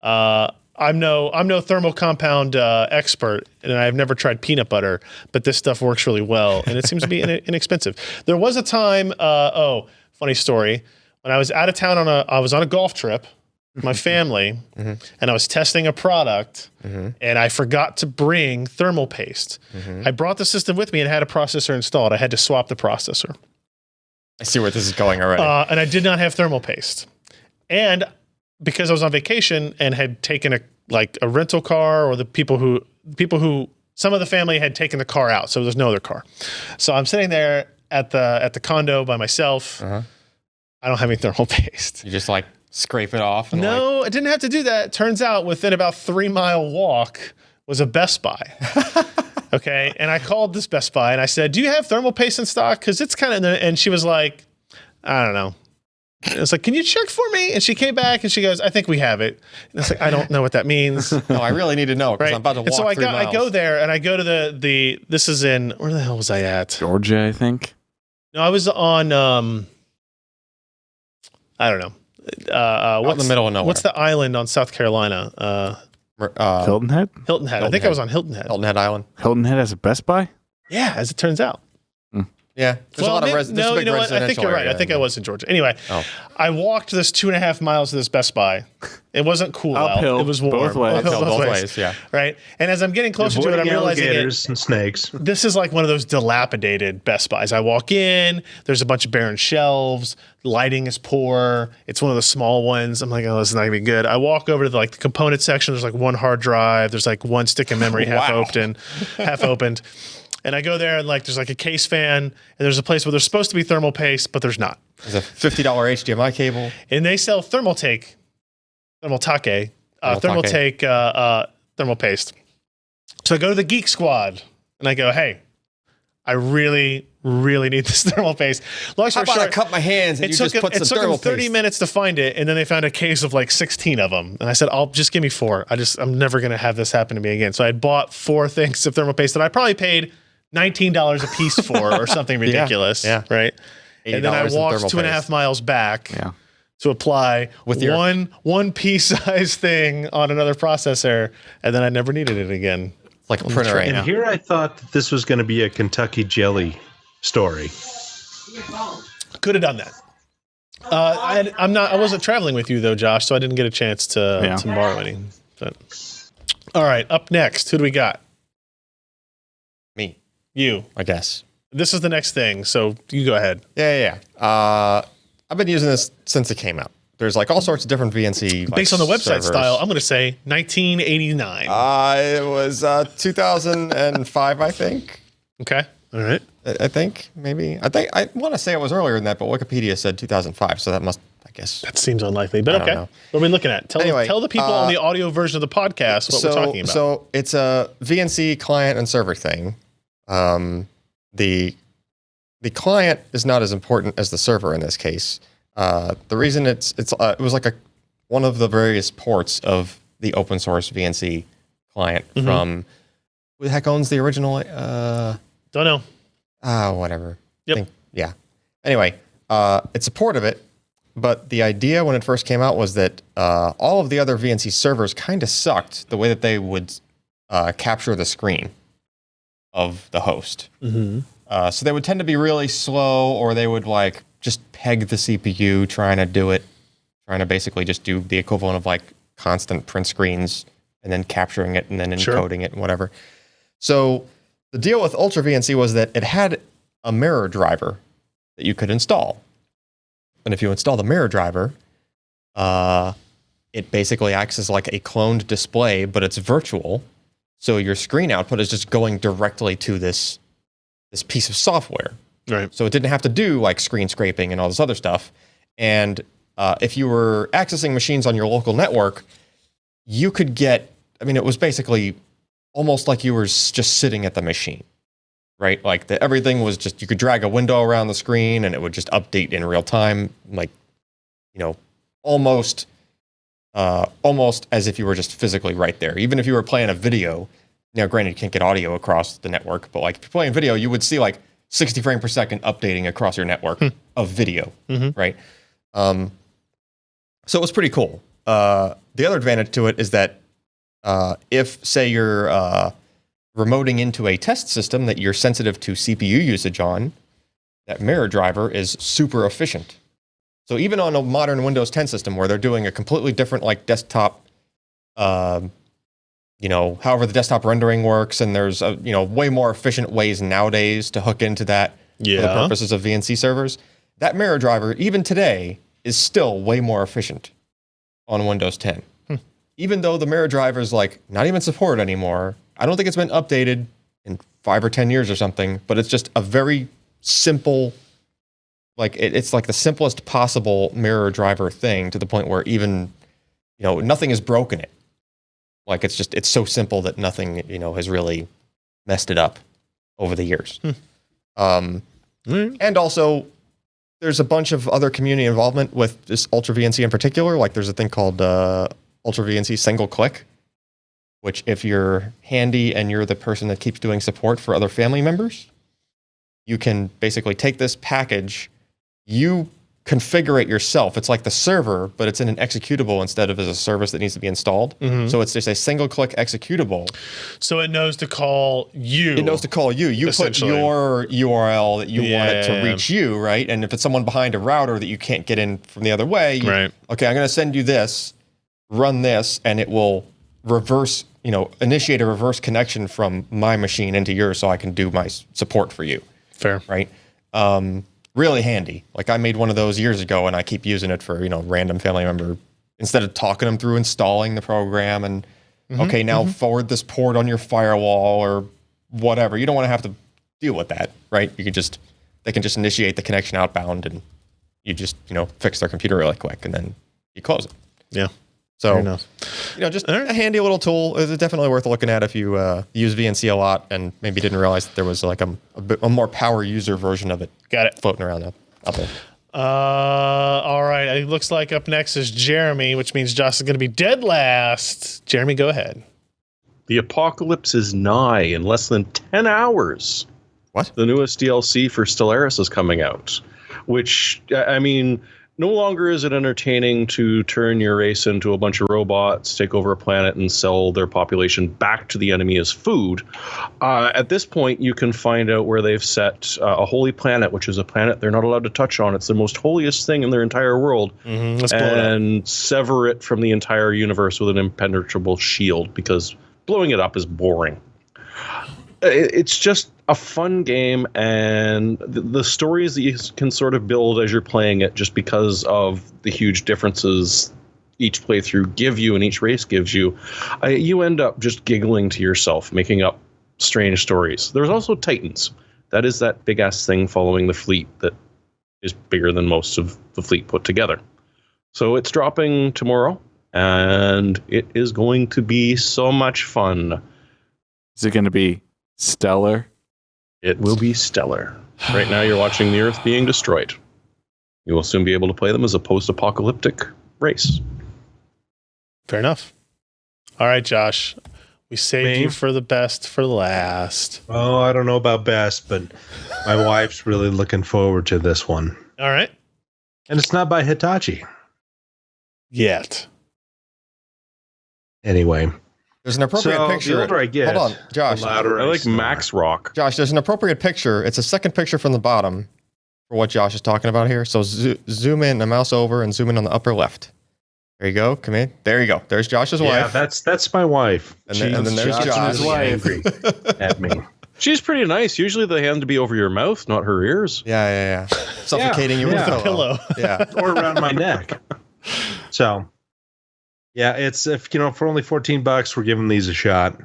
S1: I'm no thermal compound expert, and I've never tried peanut butter, but this stuff works really well, and it seems to be inexpensive. There was a time. Funny story. When I was out of town I was on a golf trip with my family, and I was testing a product, and I forgot to bring thermal paste. I brought the system with me and had a processor installed. I had to swap the processor.
S4: I see where this is going already.
S1: And I did not have thermal paste. And because I was on vacation and had taken a rental car, or the people who some of the family had taken the car out, so there's no other car. So I'm sitting there at the condo by myself. I don't have any thermal paste.
S4: You just like scrape it off? And
S1: No, I didn't have to do that. Turns out within about 3-mile walk was a Best Buy. Okay, and I called this Best Buy and I said, "Do you have thermal paste in stock? Because it's kind of," and she was like, "I don't know." And it's like, "Can you check for me?" And she came back and she goes, "I think we have it." And it's like, I don't know what that means.
S4: No, I really need to know because
S1: Right.
S4: I'm about to walk
S1: And so
S4: 3 miles.
S1: I go there and I go to the this is in, where the hell was I at?
S2: Georgia, I think.
S1: No, I was on I don't know.
S4: Out in the middle of nowhere.
S1: What's the island on South Carolina?
S2: Hilton Head?
S1: Hilton Head. I think I was on Hilton Head.
S4: Hilton Head Island.
S2: Hilton Head has a Best Buy?
S1: Yeah, as it turns out.
S4: Yeah, there's a lot of
S1: no,
S4: there's a big
S1: you know what? I think
S4: residential
S1: you're right.
S4: area.
S1: I think I was in Georgia. Anyway, I walked this 2.5 miles to this Best Buy. It wasn't cool
S2: Uphill,
S1: out. It was warm.
S2: both ways.
S1: Uphill
S4: Both ways, yeah.
S1: Right. And as I'm getting closer to it, I'm
S3: Avoiding
S1: realizing
S3: alligators and snakes.
S1: this is like one of those dilapidated Best Buys. I walk in, there's a bunch of barren shelves, lighting is poor. It's one of the small ones. I'm like, oh, this is not gonna be good. I walk over to the component section. There's like one hard drive. There's like one stick of memory half opened. And I go there and there's like a case fan, and there's a place where there's supposed to be thermal paste, but there's not.
S4: There's a $50 HDMI cable.
S1: And they sell thermal paste. So I go to the Geek Squad and I go, "Hey, I really, really need this thermal paste." Long
S4: How
S1: story
S4: about I
S1: short,
S4: cup my hands and you just put some
S1: it took them
S4: thermal
S1: 30
S4: paste?
S1: minutes to find it, and then they found a case of 16 of them. And I said, "I'll just give me 4. I'm never going to have this happen to me again." So I had bought 4 things of thermal paste that I probably paid $19 a piece for or something ridiculous.
S4: yeah.
S1: Right. And then I
S4: $80 in
S1: walked
S4: thermal
S1: 2.5
S4: paste.
S1: miles back
S2: Yeah.
S1: to apply
S4: With your-
S1: one piece size thing on another processor, and then I never needed it again.
S4: It's like a printer right
S3: And
S4: now.
S3: here I thought that this was going to be a Kentucky jelly story.
S1: Could have done that. I wasn't traveling with you though, Josh, so I didn't get a chance to borrow any. But. All right, up next, who do we got?
S4: Me,
S1: You.
S4: I guess.
S1: This is the next thing, so you go ahead.
S4: Yeah. I've been using this since it came out. There's all sorts of different VNC.
S1: Based on the website
S4: servers.
S1: style, I'm going to say 1989.
S4: It was 2005, I think.
S1: Okay. All right.
S4: I think maybe. I want to say it was earlier than that, but Wikipedia said 2005, so that must. I guess.
S1: That seems unlikely, but
S4: I don't
S1: okay.
S4: know.
S1: What are we looking at?
S4: Anyway,
S1: tell the people on the audio version of the podcast what we're talking about.
S4: So it's a VNC client and server thing. The client is not as important as the server in this case. The reason it was one of the various ports of the open source VNC client from who the heck owns the original?
S1: Don't know.
S4: Whatever.
S1: Yep.
S4: Yeah. Anyway, it's a port of it. But the idea when it first came out was that all of the other VNC servers kind of sucked the way that they would capture the screen of the host. So they would tend to be really slow, or they would just peg the CPU trying to basically just do the equivalent of constant print screens and then capturing it and then encoding it and whatever. So the deal with UltraVNC was that it had a mirror driver that you could install. And if you install the mirror driver, it basically acts as like a cloned display, but it's virtual. So your screen output is just going directly to this piece of software.
S1: Right.
S4: So it didn't have to do screen scraping and all this other stuff. And if you were accessing machines on your local network, you could get, I mean, it was basically almost like you were just sitting at the machine, right? Like everything was just, you could drag a window around the screen and it would just update in real time, like, you know, almost as if you were just physically right there. Even if you were playing a video, now granted you can't get audio across the network, but like if you're playing video, you would see like 60 frames per second updating across your network of video, right? So it was pretty cool. The other advantage to it is that if, say, you're remoting into a test system that you're sensitive to CPU usage on, that mirror driver is super efficient. So even on a modern Windows 10 system where they're doing a completely different like desktop, you know, however the desktop rendering works, and there's you know, way more efficient ways nowadays to hook into that for the purposes of VNC servers. That mirror driver, even today, is still way more efficient on Windows 10. Even though the mirror driver is like not even supported anymore. I don't think it's been updated in 5 or 10 years or something, but it's just a very simple, like it's like the simplest possible mirror driver thing, to the point where even, you know, nothing has broken it. Like it's so simple that nothing, you know, has really messed it up over the years. And also there's a bunch of other community involvement with this UltraVNC in particular. Like there's a thing called UltraVNC single click, which if you're handy and you're the person that keeps doing support for other family members, you can basically take this package, you configure it yourself. It's like the server, but it's in an executable instead of as a service that needs to be installed. So it's just a single click executable.
S1: So it knows to call you.
S4: It knows to call you. You put your URL that you want it to reach you, right? And if it's someone behind a router that you can't get in from the other way, okay, I'm going to send you this, run this, and it will reverse, you know, initiate a reverse connection from my machine into yours so I can do my support for you.
S1: Fair.
S4: Right? Really handy. Like I made one of those years ago and I keep using it for, you know, random family member, instead of talking them through installing the program and, okay, now forward this port on your firewall or whatever. You don't want to have to deal with that, right? You can just, they can just initiate the connection outbound and you just, you know, fix their computer really quick and then you close it.
S1: Yeah.
S4: So, you know, just a handy little tool. It's definitely worth looking at if you use VNC a lot and maybe didn't realize that there was like a more power user version of it.
S1: Got it.
S4: Floating around up there.
S1: All right. It looks like up next is Jeremy, which means Josh is going to be dead last. Jeremy, go ahead.
S5: The apocalypse is nigh in less than 10 hours.
S4: What?
S5: The newest DLC for Stellaris is coming out, which, I mean, no longer is it entertaining to turn your race into a bunch of robots, take over a planet, and sell their population back to the enemy as food. At this point, you can find out where they've set a holy planet, which is a planet they're not allowed to touch on. It's the most holiest thing in their entire world. And sever it from the entire universe with an impenetrable shield, because blowing it up is boring. It's just a fun game, and the stories that you can sort of build as you're playing it, just because of the huge differences each playthrough give you and each race gives you, you end up just giggling to yourself, making up strange stories. There's also Titans. That is that big-ass thing following the fleet that is bigger than most of the fleet put together. So it's dropping tomorrow, and it is going to be so much fun.
S2: Is it going to be stellar?
S5: It will be stellar. Right now you're watching the Earth being destroyed. You will soon be able to play them as a post-apocalyptic race.
S1: Fair enough. All right, Josh. We saved you for the best for last.
S3: Oh, I don't know about best, but my wife's really looking forward to this one.
S1: All right.
S3: And it's not by Hitachi.
S1: Yet.
S3: Anyway.
S4: There's an appropriate picture.
S3: The older I get,
S4: hold on, Josh.
S3: the louder
S5: I like Max Rock.
S4: Josh, there's an appropriate picture. It's a second picture from the bottom for what Josh is talking about here. So zoom in, a mouse over, and zoom in on the upper left. There you go. Come in. There you go. There's Josh's wife.
S3: Yeah, that's my wife.
S4: And then there's Josh's
S3: wife. Angry at me.
S5: She's pretty nice. Usually they hand to be over your mouth, not her ears.
S4: Yeah. Suffocating you with a pillow. Yeah.
S3: Or around my neck. So, yeah, it's, if for only $14, we're giving these a shot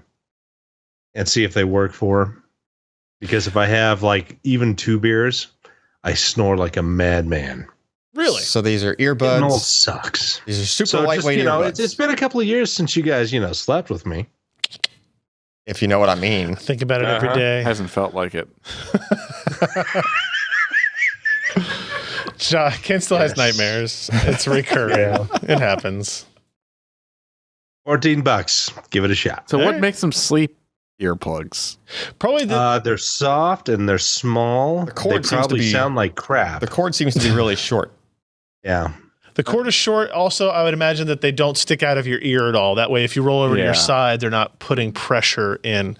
S3: and see if they work for her. Because if I have like even 2 beers, I snore like a madman.
S1: Really?
S4: So these are
S3: Getting old
S4: earbuds.
S3: sucks.
S4: These are super
S3: So just,
S4: lightweight earbuds.
S3: it's been a couple of years since you guys, slept with me.
S4: If you know what I mean.
S1: Think about it every day.
S2: Hasn't felt like it.
S1: Ken still has nightmares. It's recurring. It happens.
S3: $14. Give it a shot.
S2: So
S1: All
S2: what
S1: right.
S2: makes them sleep earplugs?
S1: Probably
S3: They're soft and they're small.
S4: The cord
S3: they
S4: seems to
S3: probably
S4: be-
S3: sound like crap.
S4: The cord seems to be really short.
S3: Yeah.
S1: the cord is short. Also, I would imagine that they don't stick out of your ear at all. That way, if you roll over to
S2: Yeah.
S1: your side, they're not putting pressure in.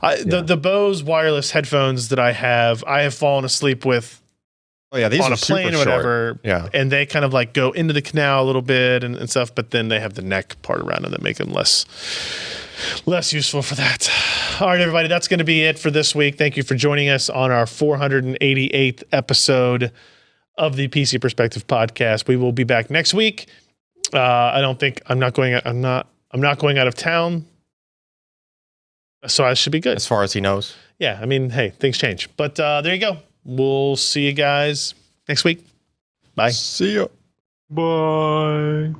S1: The Bose wireless headphones that I have fallen asleep with
S4: Oh yeah, these
S1: on
S4: are
S1: a plane
S4: super
S1: or
S4: short.
S1: whatever.
S4: Yeah.
S1: And they kind of like go into the canal a little bit and stuff, but then they have the neck part around them that make them less useful for that. All right, everybody, that's going to be it for this week. Thank you for joining us on our 488th episode of the PC Perspective podcast. We will be back next week. I'm not going out of town, so I should be good.
S4: As far as he knows.
S1: Yeah, I mean, hey, things change. But there you go. We'll see you guys next week. Bye.
S4: See ya.
S3: Bye.